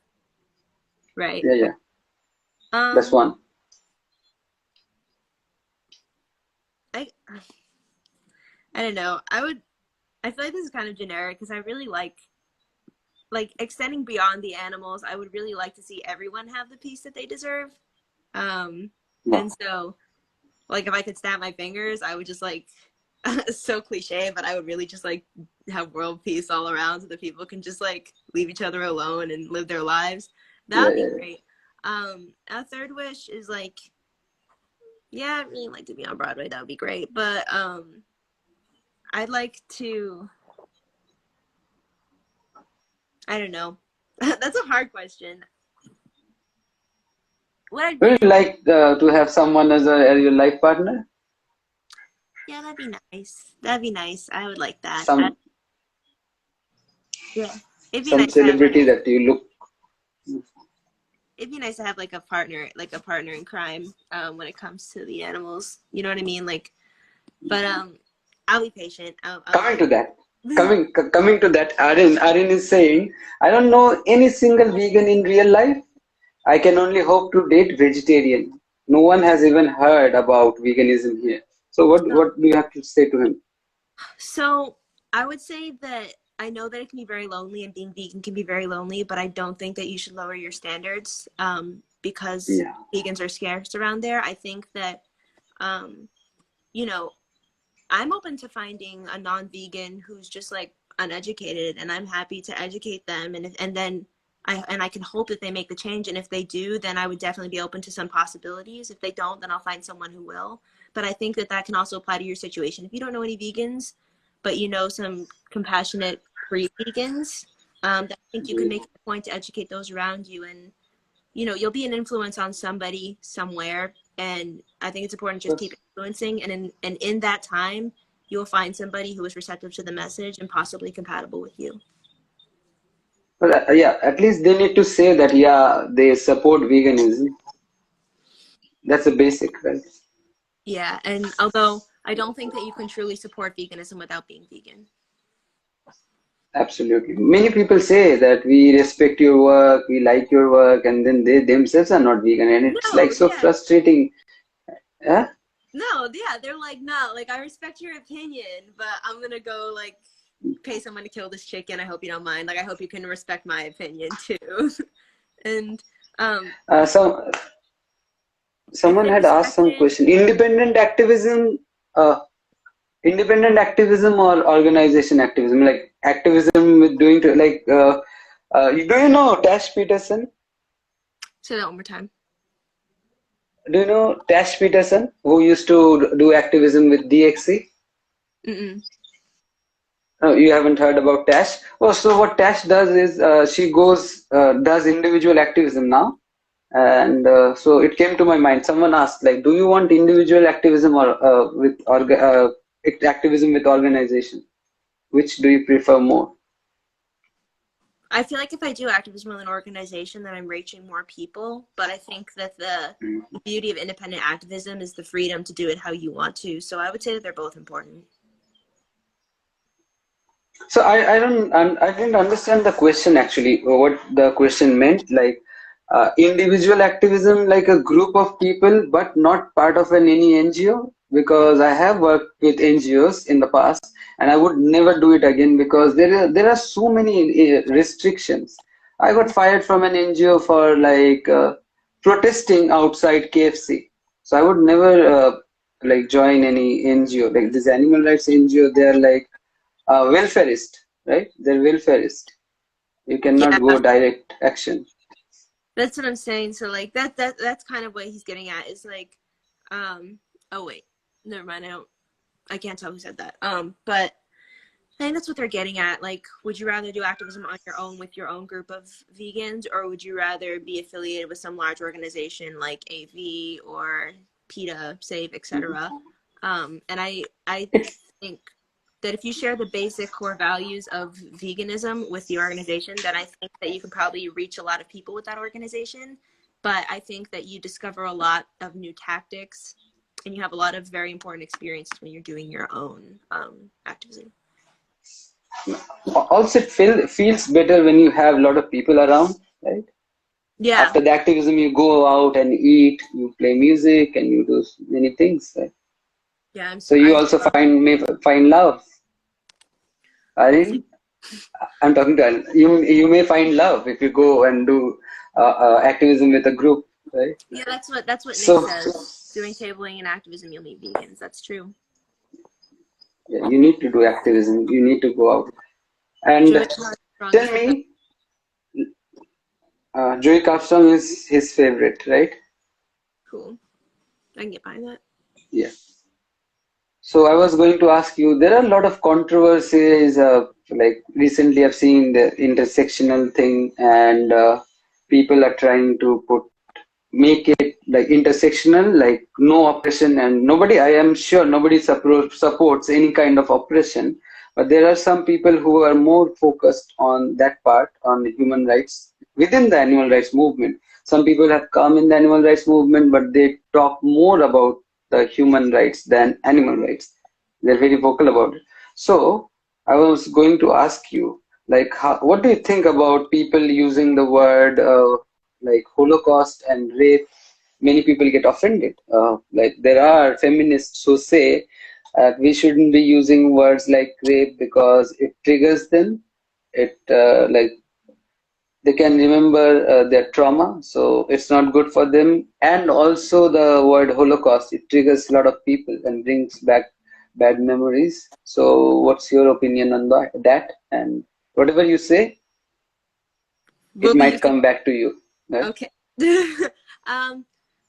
[SPEAKER 2] right?
[SPEAKER 3] Yeah, yeah, that's
[SPEAKER 2] Um,
[SPEAKER 3] one.
[SPEAKER 2] I I don't know. I feel like this is kind of generic because I really like extending beyond the animals. I would really like to see everyone have the peace that they deserve. Um,
[SPEAKER 3] Wow.
[SPEAKER 2] and so like if I could snap my fingers, I would just like it's so cliche, but I would really just like have world peace all around so that people can just like leave each other alone and live their lives. That
[SPEAKER 3] Yeah,
[SPEAKER 2] would be
[SPEAKER 3] yeah, yeah.
[SPEAKER 2] great. A third wish is like, yeah, I'd really like to be on Broadway. That would be great. But I'd like to, I don't know. That's a hard question. What I'd
[SPEAKER 3] Would
[SPEAKER 2] really
[SPEAKER 3] you
[SPEAKER 2] like,
[SPEAKER 3] like to have someone as your life partner?
[SPEAKER 2] yeah, that'd be nice. That'd be nice. I would like that.
[SPEAKER 3] Some
[SPEAKER 2] Yeah. It'd be
[SPEAKER 3] some
[SPEAKER 2] nice to have like
[SPEAKER 3] celebrity that you look.
[SPEAKER 2] it'd be nice to have like a partner in crime when it comes to the animals. You know what I mean? Like, but I'll be patient. I'll
[SPEAKER 3] Coming to that, coming to that, Arin is saying, I don't know any single vegan in real life. I can only hope to date vegetarian. No one has even heard about veganism here. So what do you have to say to him?
[SPEAKER 2] So I would say that I know that it can be very lonely and being vegan can be very lonely, but I don't think that you should lower your standards because
[SPEAKER 3] Yeah.
[SPEAKER 2] vegans are scarce around there. I think that, um, you know, I'm open to finding a non-vegan who's just like uneducated, and I'm happy to educate them, and then I can hope that they make the change. And if they do, then I would definitely be open to some possibilities. If they don't, then I'll find someone who will. But I think that that can also apply to your situation. If you don't know any vegans, but you know some compassionate free vegans, then I think you can make it a point to educate those around you, and you'll be an influence on somebody somewhere. And I think it's important to just keep influencing, and in that time you'll find somebody who is receptive to the message and possibly compatible with you.
[SPEAKER 3] But yeah, at least they need to say that, yeah, they support veganism. That's a basic, right?
[SPEAKER 2] Yeah, and although I don't think that you can truly support veganism without being vegan.
[SPEAKER 3] Absolutely. Many people say that we respect your work, we like your work, and then they themselves are not vegan, and it's like
[SPEAKER 2] No,
[SPEAKER 3] so
[SPEAKER 2] yeah.
[SPEAKER 3] frustrating. Yeah?
[SPEAKER 2] No, yeah, they're like, no, like I respect your opinion, but I'm gonna go like pay someone to kill this chicken. I hope you don't mind. Like I hope you can respect my opinion too. And
[SPEAKER 3] So
[SPEAKER 2] if
[SPEAKER 3] someone
[SPEAKER 2] they
[SPEAKER 3] had asked some
[SPEAKER 2] respected,
[SPEAKER 3] question. Uh, independent activism or organization activism, like activism with doing to, like do you know Tash Peterson?
[SPEAKER 2] say that one more time.
[SPEAKER 3] Do you know Tash Peterson, who used to do activism with DXC?
[SPEAKER 2] Mm-mm.
[SPEAKER 3] Oh, you haven't heard about Tash? Oh, so what Tash does is she goes does individual activism now, and so it came to my mind. Someone asked, like, do you want individual activism or activism with organization? Which do you prefer more?
[SPEAKER 2] I feel like if I do activism with an organization, then I'm reaching more people. But I think that the beauty of independent activism is the freedom to do it how you want to. So I would say that they're both important.
[SPEAKER 3] So I didn't understand the question actually. What the question meant, like individual activism, like a group of people, but not part of any NGO. Because I have worked with NGOs in the past, and I would never do it again because there are so many restrictions. I got fired from an NGO for like protesting outside KFC. So I would never like join any NGO like this animal rights NGO. They're like welfareist, right? They're welfareist. You cannot
[SPEAKER 2] Yeah.
[SPEAKER 3] go direct action.
[SPEAKER 2] That's what I'm saying. So like that's kind of what he's getting at is like, oh wait, never mind. I can't tell who said that. But I think that's what they're getting at. Like, would you rather do activism on your own with your own group of vegans, or would you rather be affiliated with some large organization like AV or PETA, SAVE, etc.? And I
[SPEAKER 3] It's
[SPEAKER 2] think that if you share the basic core values of veganism with the organization, then I think that you can probably reach a lot of people with that organization. But I think that you discover a lot of new tactics, and you have a lot of very important experiences when you're doing your own activism.
[SPEAKER 3] also it feels better when you have a lot of people around, right?
[SPEAKER 2] Yeah,
[SPEAKER 3] After the activism, you go out and eat, you play music, and you do many things, right?
[SPEAKER 2] yeah.
[SPEAKER 3] So you
[SPEAKER 2] I
[SPEAKER 3] also
[SPEAKER 2] love
[SPEAKER 3] may find love. I
[SPEAKER 2] music.
[SPEAKER 3] think I'm talking to you. You may find love if you go and do activism with a group, right?
[SPEAKER 2] Yeah, that's what Nick
[SPEAKER 3] So
[SPEAKER 2] says. Doing tabling and activism, you'll meet vegans. That's true.
[SPEAKER 3] yeah, you need to do activism. You need to go out. And
[SPEAKER 2] Joey Armstrong
[SPEAKER 3] tell
[SPEAKER 2] said that.
[SPEAKER 3] me, Joey Armstrong is his favorite, right?
[SPEAKER 2] Cool. I can get behind that.
[SPEAKER 3] Yes. So I was going to ask you, there are a lot of controversies. Like recently, I've seen the intersectional thing, and people are trying to make it like intersectional, like no oppression, and nobody. I am sure nobody supports any kind of oppression, but there are some people who are more focused on that part, on the human rights within the animal rights movement. Some people have come in the animal rights movement, but they talk more about the human rights than animal rights. They're very vocal about it. So I was going to ask you, like, what do you think about people using the word like Holocaust and rape? Many people get offended. Like there are feminists who say we shouldn't be using words like rape because it triggers them. It like they can remember their trauma, so it's not good for them. And also the word Holocaust, it triggers a lot of people and brings back bad memories. So what's your opinion on that? And whatever you say, it
[SPEAKER 2] We'll be
[SPEAKER 3] might
[SPEAKER 2] using.
[SPEAKER 3] come back to you. Right?
[SPEAKER 2] Okay. um.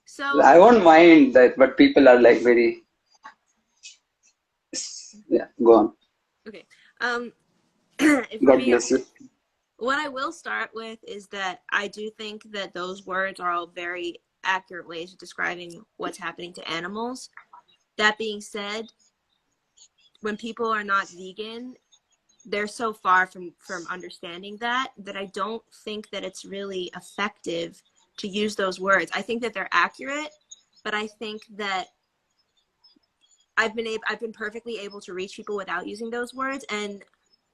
[SPEAKER 2] So
[SPEAKER 3] I won't mind that, but people are like very, yeah, go on.
[SPEAKER 2] okay. If we're
[SPEAKER 3] God
[SPEAKER 2] being,
[SPEAKER 3] bless you.
[SPEAKER 2] what I will start with is that I do think that those words are all very accurate ways of describing what's happening to animals. That being said, when people are not vegan, they're so far from understanding that I don't think that it's really effective to use those words. I think that they're accurate, but I think that I've been perfectly able to reach people without using those words. And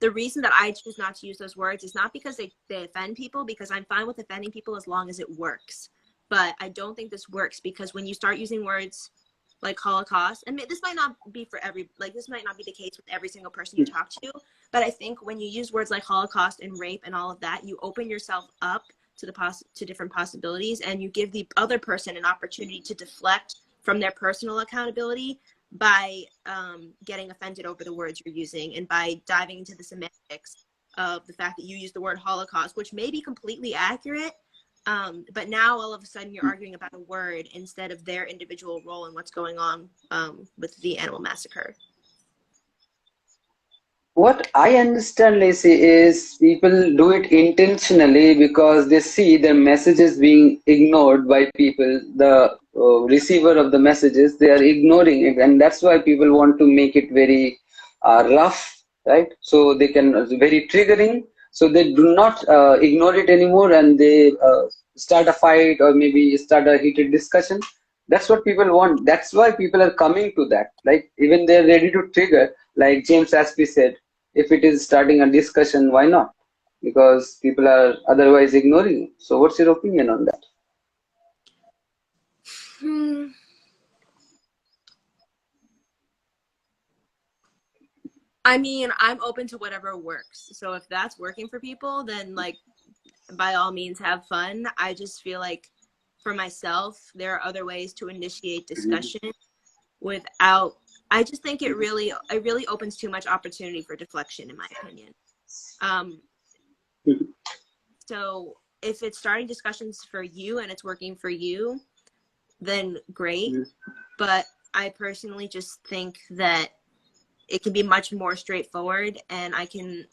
[SPEAKER 2] the reason that I choose not to use those words is not because they offend people, because I'm fine with offending people as long as it works. But I don't think this works because when you start using words like Holocaust, and this might not be for this might not be the case with every single person you talk to, but I think when you use words like Holocaust and rape and all of that, you open yourself up to to different possibilities, and you give the other person an opportunity to deflect from their personal accountability by getting offended over the words you're using, and by diving into the semantics of the fact that you use the word Holocaust, which may be completely accurate, but now all of a sudden you're arguing about a word instead of their individual role in what's going on with the animal massacre.
[SPEAKER 3] What I understand, Lacey, is people do it intentionally because they see their messages being ignored by people. The receiver of the messages, they are ignoring it, and that's why people want to make it very rough, right? So they can very triggering. So they do not ignore it anymore, and they start a fight or maybe start a heated discussion. That's what people want. That's why people are coming to that. Like even they're ready to trigger, like James Aspie said, if it is starting a discussion, why not? Because people are otherwise ignoring you. So what's your opinion on that?
[SPEAKER 2] I mean, I'm open to whatever works. So if that's working for people, then like by all means have fun. I just feel like for myself, there are other ways to initiate discussion without, I just think it really opens too much opportunity for deflection, in my opinion. So if it's starting discussions for you and it's working for you, then great. But I personally just think that it can be much more straightforward, and I can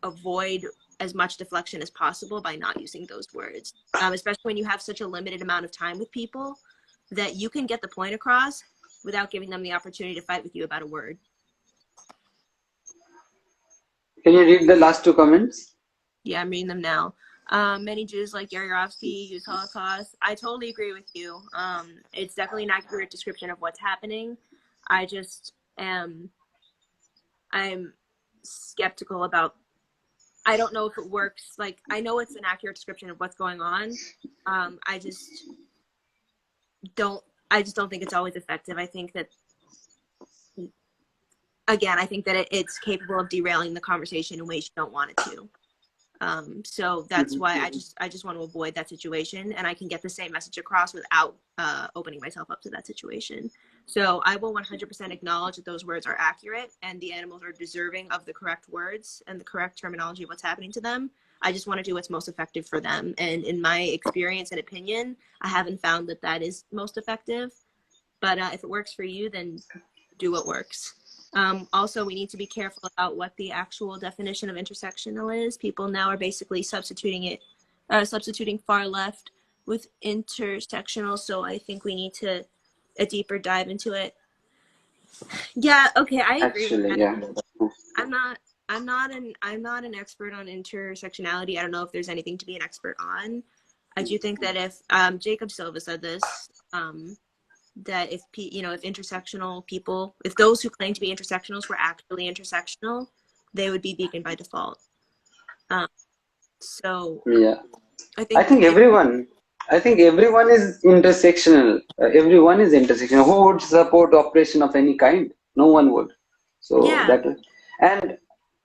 [SPEAKER 2] avoid as much deflection as possible by not using those words, especially when you have such a limited amount of time with people, that you can get the point across without giving them the opportunity to fight with you about a word.
[SPEAKER 3] Can you read the last two comments?
[SPEAKER 2] Yeah, I'm reading them now. Many Jews like Yarovsky use Holocaust. I totally agree with you. It's definitely an accurate description of what's happening. I just am, I'm skeptical about, I don't know if it works. Like, I know it's an accurate description of what's going on. I just don't think it's always effective. I think that, again, I think that it's capable of derailing the conversation in ways you don't want it to. So that's why I just want to avoid that situation, and I can get the same message across without opening myself up to that situation. So I will 100% acknowledge that those words are accurate and the animals are deserving of the correct words and the correct terminology of what's happening to them. I just want to do what's most effective for them. And in my experience and opinion, I haven't found that that is most effective. But if it works for you, then do what works. Also, we need to be careful about what the actual definition of intersectional is. People now are basically substituting far left with intersectional. So I think we need to a deeper dive into it. Yeah, okay, I agree with that.
[SPEAKER 3] Yeah.
[SPEAKER 2] I'm not an expert on intersectionality. I don't know if there's anything to be an expert on. I do think that if Jacob Silva said this, that if intersectional people, if those who claim to be intersectionals were actually intersectional, they would be vegan by default. So
[SPEAKER 3] Yeah.
[SPEAKER 2] I think
[SPEAKER 3] everyone is intersectional. Everyone is intersectional. Who would support operation of any kind? No one would. So
[SPEAKER 2] yeah.
[SPEAKER 3] and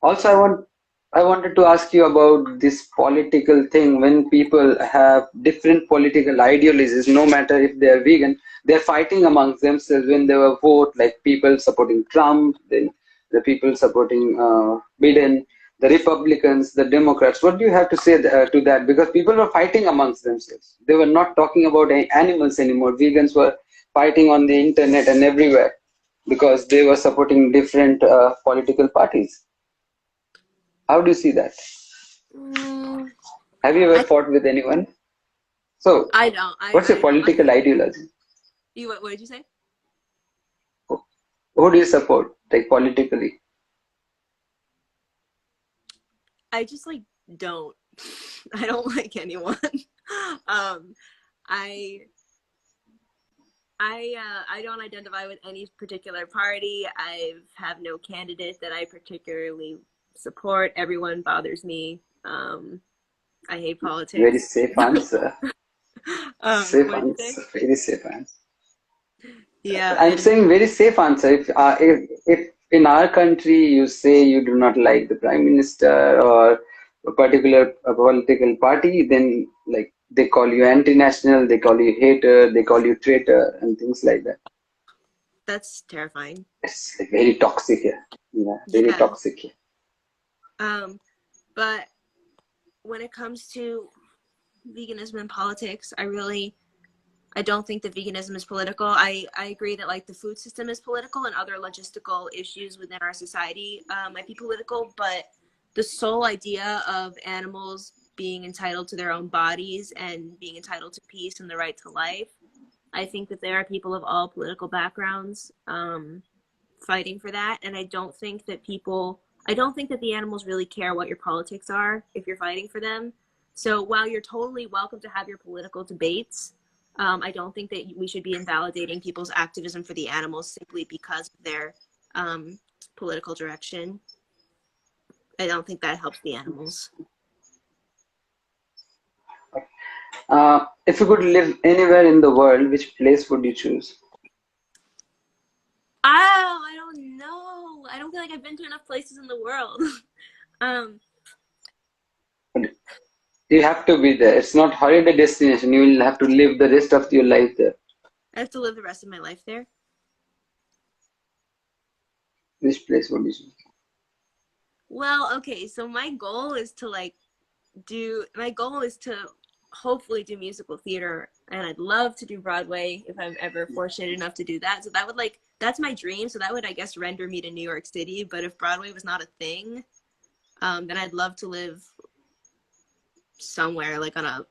[SPEAKER 3] also I wanted to ask you about this political thing. When people have different political ideologies, no matter if they are vegan, they're fighting amongst themselves when they were vote, like people supporting Trump, then the people supporting Biden, the Republicans, the Democrats. What do you have to say to that? Because people were fighting amongst themselves. They were not talking about animals anymore. Vegans were fighting on the internet and everywhere because they were supporting different political parties. How do you see that? Have you ever fought with anyone? So,
[SPEAKER 2] I don't.
[SPEAKER 3] what's your political ideology?
[SPEAKER 2] What did you say?
[SPEAKER 3] Who do you support, like politically?
[SPEAKER 2] I just don't. I don't like anyone. I don't identify with any particular party. I have no candidate that I particularly support. Everyone bothers me. I hate politics.
[SPEAKER 3] Very safe answer. Safe
[SPEAKER 2] What did you say?
[SPEAKER 3] answer. Very safe answer.
[SPEAKER 2] Yeah,
[SPEAKER 3] I'm saying very safe answer. If in our country you say you do not like the prime minister or a particular political party, then like they call you anti-national, they call you hater, they call you traitor, and things like that.
[SPEAKER 2] That's terrifying.
[SPEAKER 3] It's like very toxic here. Yeah, very toxic here.
[SPEAKER 2] But when it comes to veganism and politics, I don't think that veganism is political. I agree that the food system is political and other logistical issues within our society might be political, but the sole idea of animals being entitled to their own bodies and being entitled to peace and the right to life, I think that there are people of all political backgrounds fighting for that. And I don't think that the animals really care what your politics are if you're fighting for them. So while you're totally welcome to have your political debates, I don't think that we should be invalidating people's activism for the animals simply because of their political direction. I don't think that helps the animals.
[SPEAKER 3] If you could live anywhere in the world, which place would you choose?
[SPEAKER 2] I don't know. I don't feel like I've been to enough places in the world.
[SPEAKER 3] You have to be there. It's not holiday destination. You will have to live the rest of your life there.
[SPEAKER 2] I have to live the rest of my life there.
[SPEAKER 3] Which place would you choose?
[SPEAKER 2] Well, okay, so my goal is to hopefully do musical theater, and I'd love to do Broadway if I'm ever fortunate enough to do that. So that would like, that's my dream. So that would, I guess, render me to New York City. But if Broadway was not a thing, then I'd love to live somewhere like on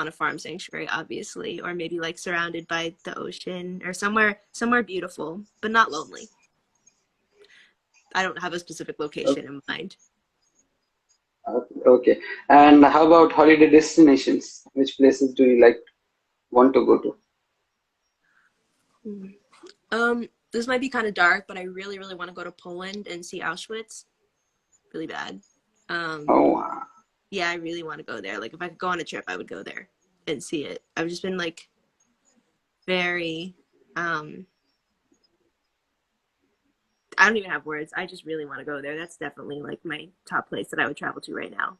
[SPEAKER 2] a farm sanctuary, obviously, or maybe like surrounded by the ocean or somewhere beautiful, but not lonely. I don't have a specific location in mind.
[SPEAKER 3] Okay. And how about holiday destinations? Which places do you like want to go to?
[SPEAKER 2] This might be kind of dark, but I really, really want to go to Poland and see Auschwitz. Really bad.
[SPEAKER 3] Oh, wow.
[SPEAKER 2] Yeah, I really want to go there. Like if I could go on a trip, I would go there and see it. I've just been like very, I don't even have words. I just really want to go there. That's definitely like my top place that I would travel to right now.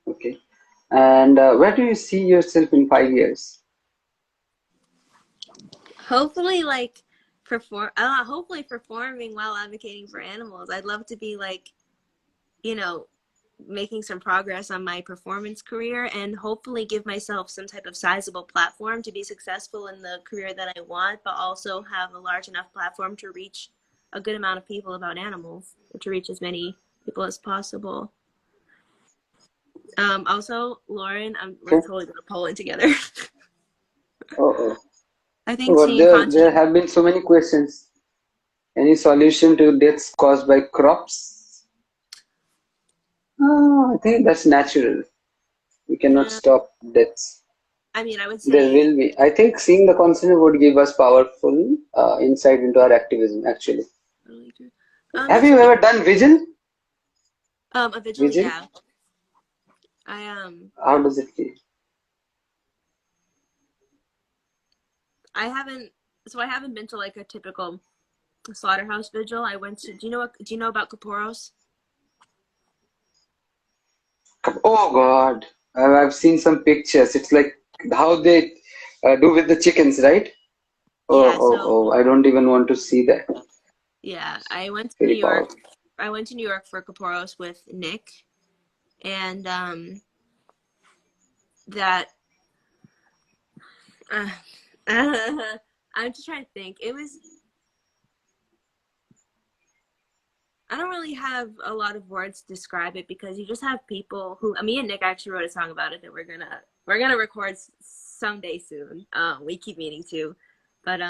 [SPEAKER 3] Okay. And where do you see yourself in 5 years?
[SPEAKER 2] Hopefully like hopefully performing while advocating for animals. I'd love to be like, you know, making some progress on my performance career and hopefully give myself some type of sizable platform to be successful in the career that I want, but also have a large enough platform to reach a good amount of people about animals, to reach as many people as possible. Also, Lauren, we're
[SPEAKER 3] Okay.
[SPEAKER 2] totally going to Poland together.
[SPEAKER 3] Oh,
[SPEAKER 2] I think
[SPEAKER 3] but
[SPEAKER 2] seeing
[SPEAKER 3] there
[SPEAKER 2] Conchita.
[SPEAKER 3] have been so many questions. Any solution to deaths caused by crops? I think that's natural. We cannot
[SPEAKER 2] Yeah,
[SPEAKER 3] stop deaths.
[SPEAKER 2] I mean, I would
[SPEAKER 3] There
[SPEAKER 2] say
[SPEAKER 3] will be. I think seeing the concern would give us powerful insight into our activism, actually.
[SPEAKER 2] totally true.
[SPEAKER 3] Have
[SPEAKER 2] That's
[SPEAKER 3] you
[SPEAKER 2] okay.
[SPEAKER 3] ever done vigil?
[SPEAKER 2] A vigil,
[SPEAKER 3] Vigil?
[SPEAKER 2] yeah. I
[SPEAKER 3] How does it feel?
[SPEAKER 2] I haven't. So I haven't been to like a typical slaughterhouse vigil. I went to. Do you know about Kaporos?
[SPEAKER 3] Oh God, I've seen some pictures. It's like how they do with the chickens, right?
[SPEAKER 2] Yeah. So
[SPEAKER 3] I don't even want to see that.
[SPEAKER 2] yeah, I went to New
[SPEAKER 3] Very
[SPEAKER 2] York.
[SPEAKER 3] powerful.
[SPEAKER 2] I went to New York for Kaporos with Nick, and that. Uh, I'm just trying to think. It was. I don't really have a lot of words to describe it because you just have people who. Me and Nick actually wrote a song about it that we're gonna record someday soon. We keep meaning to, but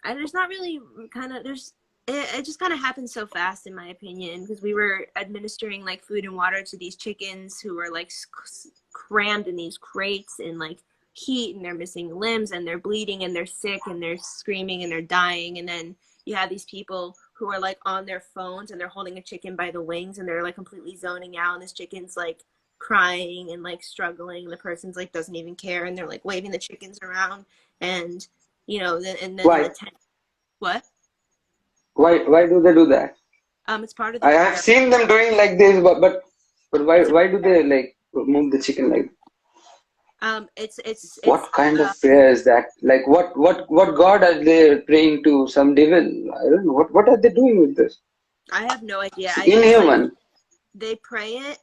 [SPEAKER 2] there's not really kind of there's it just kind of happened so fast in my opinion because we were administering like food and water to these chickens who were like crammed in these crates in like heat, and they're missing limbs and they're bleeding and they're sick and they're screaming and they're dying, and then you have these people who are like on their phones and they're holding a chicken by the wings and they're like completely zoning out, and this chicken's like crying and like struggling, and the person's like doesn't even care, and they're like waving the chickens around, and then in the
[SPEAKER 3] Why?
[SPEAKER 2] tent. What?
[SPEAKER 3] Why do they do that?
[SPEAKER 2] It's part of the
[SPEAKER 3] I have
[SPEAKER 2] prayer.
[SPEAKER 3] seen them doing like this, but
[SPEAKER 2] It's a
[SPEAKER 3] why do
[SPEAKER 2] prayer.
[SPEAKER 3] they like move the chicken like?
[SPEAKER 2] It's
[SPEAKER 3] What kind of prayer is that? Like what God are they praying to? Some devil? I don't know. What are they doing with this?
[SPEAKER 2] I have no idea.
[SPEAKER 3] It's
[SPEAKER 2] It's like
[SPEAKER 3] inhuman.
[SPEAKER 2] they pray it.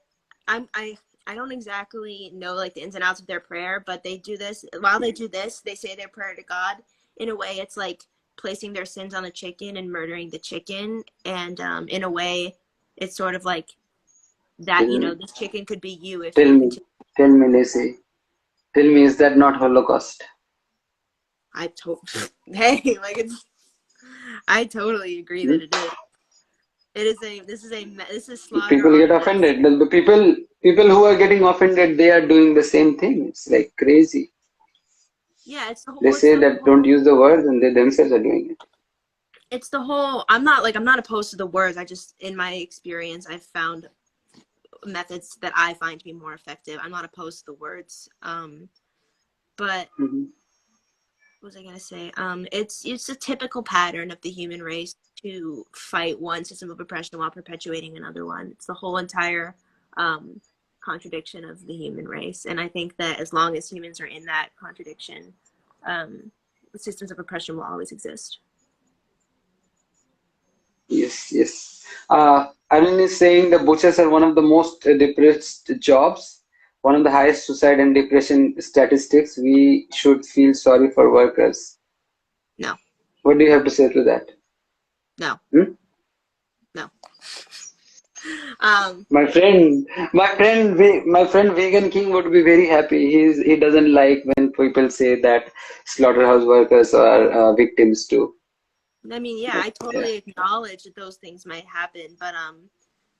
[SPEAKER 2] I don't exactly know like the ins and outs of their prayer, but they do this. While they do this, they say their prayer to God. In a way, it's like placing their sins on the chicken and murdering the chicken, and in a way, it's sort of like that.
[SPEAKER 3] Tell me,
[SPEAKER 2] This chicken could be you if
[SPEAKER 3] tell
[SPEAKER 2] you
[SPEAKER 3] me,
[SPEAKER 2] continue.
[SPEAKER 3] tell me, Lacey. Tell me, is that not Holocaust?
[SPEAKER 2] I told. Hey, like it's. I totally agree
[SPEAKER 3] Hmm?
[SPEAKER 2] that it is. It is a. This is slaughter
[SPEAKER 3] People
[SPEAKER 2] on
[SPEAKER 3] get
[SPEAKER 2] a mass.
[SPEAKER 3] offended. The people who are getting offended, they are doing the same thing. It's like crazy.
[SPEAKER 2] Yeah, it's the whole.
[SPEAKER 3] They
[SPEAKER 2] It's
[SPEAKER 3] say
[SPEAKER 2] the
[SPEAKER 3] that don't
[SPEAKER 2] whole.
[SPEAKER 3] use the words, and they themselves are doing it.
[SPEAKER 2] It's the whole. I'm not opposed to the words. I just, in my experience, I've found methods that I find to be more effective. I'm not opposed to the words. But
[SPEAKER 3] Mhm.
[SPEAKER 2] what was I gonna say? It's a typical pattern of the human race to fight one system of oppression while perpetuating another one. It's the whole entire um, contradiction of the human race, and I think that as long as humans are in that contradiction, um, systems of oppression will always exist.
[SPEAKER 3] Yes, yes. Arvind is saying the butchers are one of the most depressed jobs, one of the highest suicide and depression statistics. We should feel sorry for workers.
[SPEAKER 2] No,
[SPEAKER 3] What do you have to say to that?
[SPEAKER 2] no,
[SPEAKER 3] Hmm?
[SPEAKER 2] no. Um,
[SPEAKER 3] My friend Vegan King would be very happy. He doesn't like when people say that slaughterhouse workers are victims too.
[SPEAKER 2] I mean, yeah,
[SPEAKER 3] But
[SPEAKER 2] I
[SPEAKER 3] yeah.
[SPEAKER 2] totally acknowledge that those things might happen, but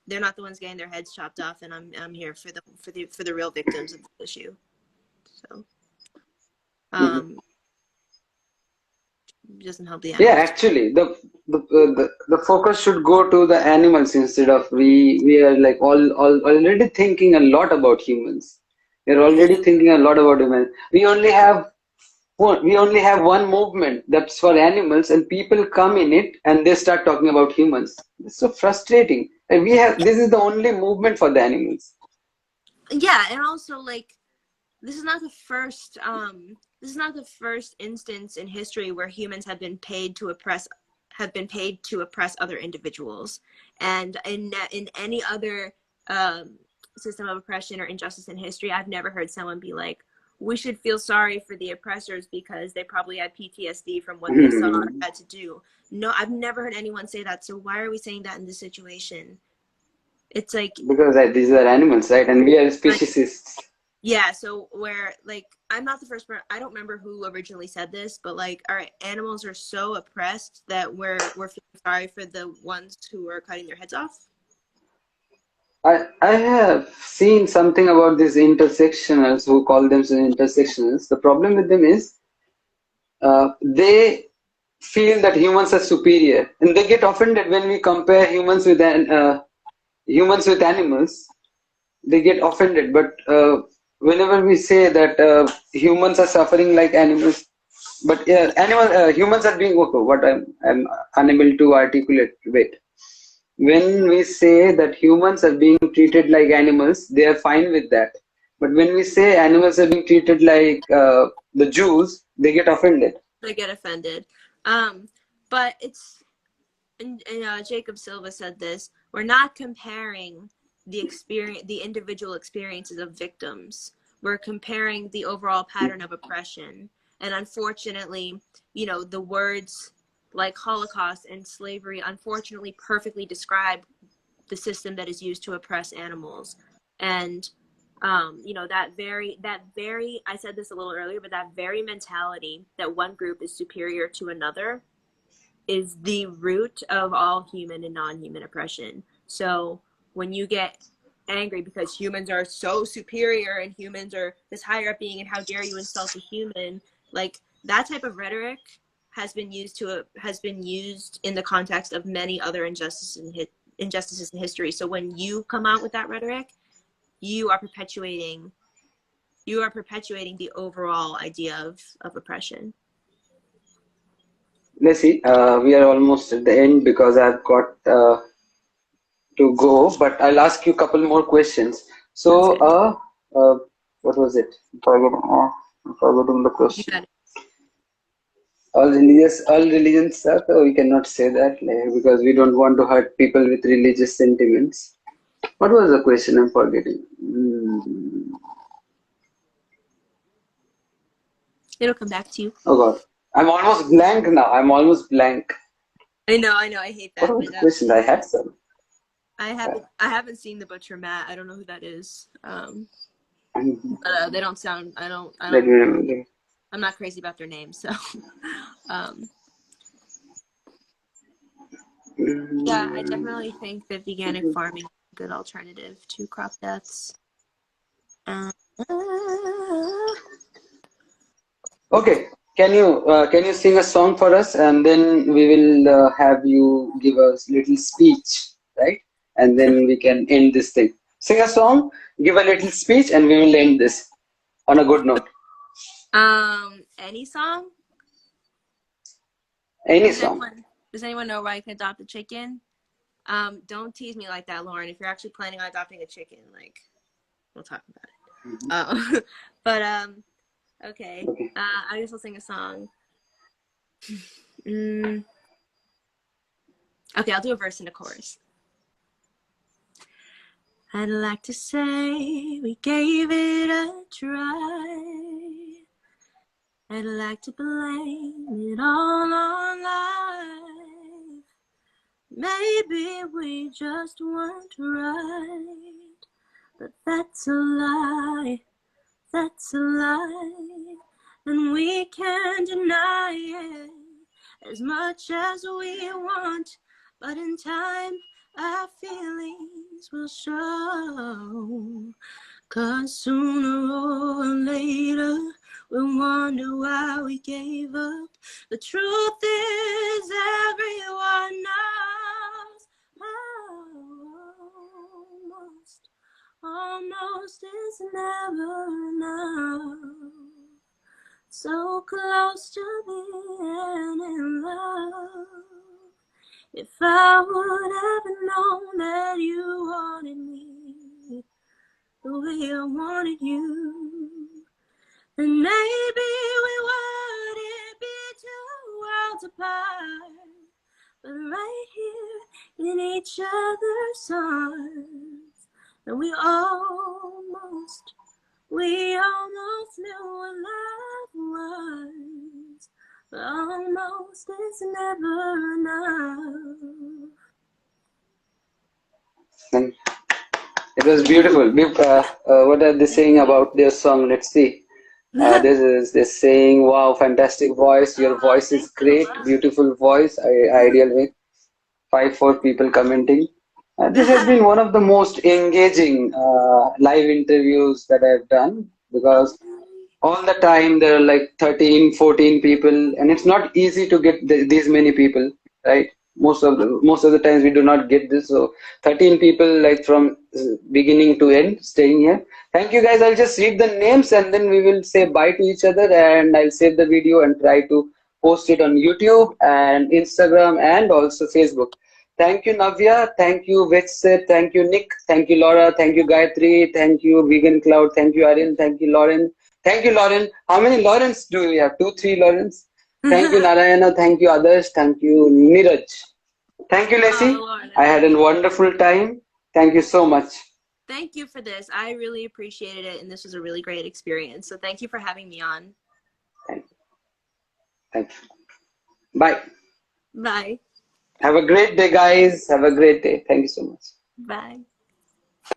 [SPEAKER 2] they're not the ones getting their heads chopped off, and I'm here for the real victims of the issue. So,
[SPEAKER 3] Mhm.
[SPEAKER 2] um, it doesn't help the
[SPEAKER 3] Yeah,
[SPEAKER 2] animals.
[SPEAKER 3] actually, the focus should go to the animals instead of we are like all already thinking a lot about humans. We're already
[SPEAKER 2] Yeah,
[SPEAKER 3] thinking a lot about humans. We only have one movement that's for animals, and people come in it and they start talking about humans. It's so frustrating. And this is the only movement for the animals.
[SPEAKER 2] yeah, and also like this is not the first this is not the first instance in history where humans have been paid to oppress other individuals, and in any other system of oppression or injustice in history, I've never heard someone be like, we should feel sorry for the oppressors because they probably had PTSD from what they saw or had to do. No, I've never heard anyone say that, so why are we saying that in this situation? It's
[SPEAKER 3] Because these are animals, right? And we are
[SPEAKER 2] like
[SPEAKER 3] speciesists.
[SPEAKER 2] yeah, so where like I'm not the first person. I don't remember who originally said this, but like, all right, animals are so oppressed that we're feeling sorry for the ones who are cutting their heads off.
[SPEAKER 3] I have seen something about these intersectionals who call themselves intersectionals. The problem with them is they feel that humans are superior, and they get offended when we compare humans with animals. They get offended, but whenever we say that humans are suffering like animals, but humans are being okay. What I'm unable to articulate. Wait. When we say that humans are being treated like animals, they are fine with that. But when we say animals are being treated like the Jews, they get offended.
[SPEAKER 2] They get offended. Um, but it's and Jacob Silva said this. We're not comparing the individual experiences of victims. We're comparing the overall pattern of oppression. And unfortunately, the words like Holocaust and slavery unfortunately perfectly describe the system that is used to oppress animals. And that very I said this a little earlier, but that very mentality that one group is superior to another is the root of all human and non-human oppression. So when you get angry because humans are so superior and humans are this higher up being and how dare you insult a human, like that type of rhetoric has been used in the context of many other injustices in history. So when you come out with that rhetoric, you are perpetuating the overall idea of oppression.
[SPEAKER 3] Lacey, we are almost at the end because I've got to go, but I'll ask you a couple more questions.
[SPEAKER 2] Sounds
[SPEAKER 3] So,
[SPEAKER 2] good.
[SPEAKER 3] what was it? I'm forgetting the
[SPEAKER 2] You
[SPEAKER 3] question.
[SPEAKER 2] got it.
[SPEAKER 3] All religions suck. Oh, we cannot say that like, because we don't want to hurt people with religious sentiments. What was the question? I'm forgetting.
[SPEAKER 2] It'll come back to you.
[SPEAKER 3] Oh God, I'm almost blank now. I'm almost blank.
[SPEAKER 2] I know, I hate
[SPEAKER 3] What
[SPEAKER 2] that,
[SPEAKER 3] was
[SPEAKER 2] but
[SPEAKER 3] the question? I had some.
[SPEAKER 2] I haven't seen the Butcher Matt. I don't know who that is.
[SPEAKER 3] Um,
[SPEAKER 2] But they don't sound.
[SPEAKER 3] Let me remember.
[SPEAKER 2] I'm not crazy about their names, so. um, yeah, I definitely think that organic farming is a good alternative to crop deaths. Uh,
[SPEAKER 3] Okay, can you sing a song for us, and then we will have you give us little speech, right? And then we can end this thing. Sing a song, give a little speech, and we will end this on a good note.
[SPEAKER 2] any song?
[SPEAKER 3] Any
[SPEAKER 2] Does
[SPEAKER 3] song.
[SPEAKER 2] anyone know where I can adopt a chicken? Don't tease me like that, Lauren. If you're actually planning on adopting a chicken, like we'll talk about it. But okay.
[SPEAKER 3] Okay.
[SPEAKER 2] I guess I'll sing a song. Mm, Okay, I'll do a verse and a chorus. I'd like to say we gave it a try. I'd like to blame it all on life. Maybe we just weren't right. But that's a lie, that's a lie. And we can't deny it as much as we want. But in time, our feelings will show. 'Cause sooner or later, we'll wonder why we gave up. The truth is, everyone knows. Almost is never enough. So close to being in love. If I would have known that you wanted me the way I wanted you, then maybe we wouldn't be two worlds apart. But right here in each other's arms, and we almost knew what love was. But almost is never enough.
[SPEAKER 3] And it was beautiful. What are they saying about their song? Let's see. They're saying, wow, fantastic voice. Your voice is great, beautiful voice. Ideal way. 5-4 people commenting. This has been one of the most engaging live interviews that I've done, because all the time there are like 13, 14 people, and it's not easy to get these many people, right? Most of the times we do not get this. So 13 people, like from beginning to end, staying here. Thank you guys. I'll just read the names and then we will say bye to each other, and I'll save the video and try to post it on YouTube and Instagram and also Facebook. Thank you, Navya. Thank you, Vetset. Thank you, Nick. Thank you, Laura. Thank you, Gayatri. Thank you, Vegan Cloud. Thank you, Aryan. Thank you, Lauren. Thank you, Lauren. How many Laurens do we have? 2, 3 Laurens. Thank you, Narayana. Thank you, others. Thank you, Neeraj. Thank you, Lacey. I had a wonderful time. Thank you so much.
[SPEAKER 2] Thank you for this. I really appreciated it, and this was a really great experience. So thank you for having me on.
[SPEAKER 3] Thank you. Thank you. Bye.
[SPEAKER 2] Bye.
[SPEAKER 3] Have a great day, guys. Have a great day. Thank you so much.
[SPEAKER 2] Bye.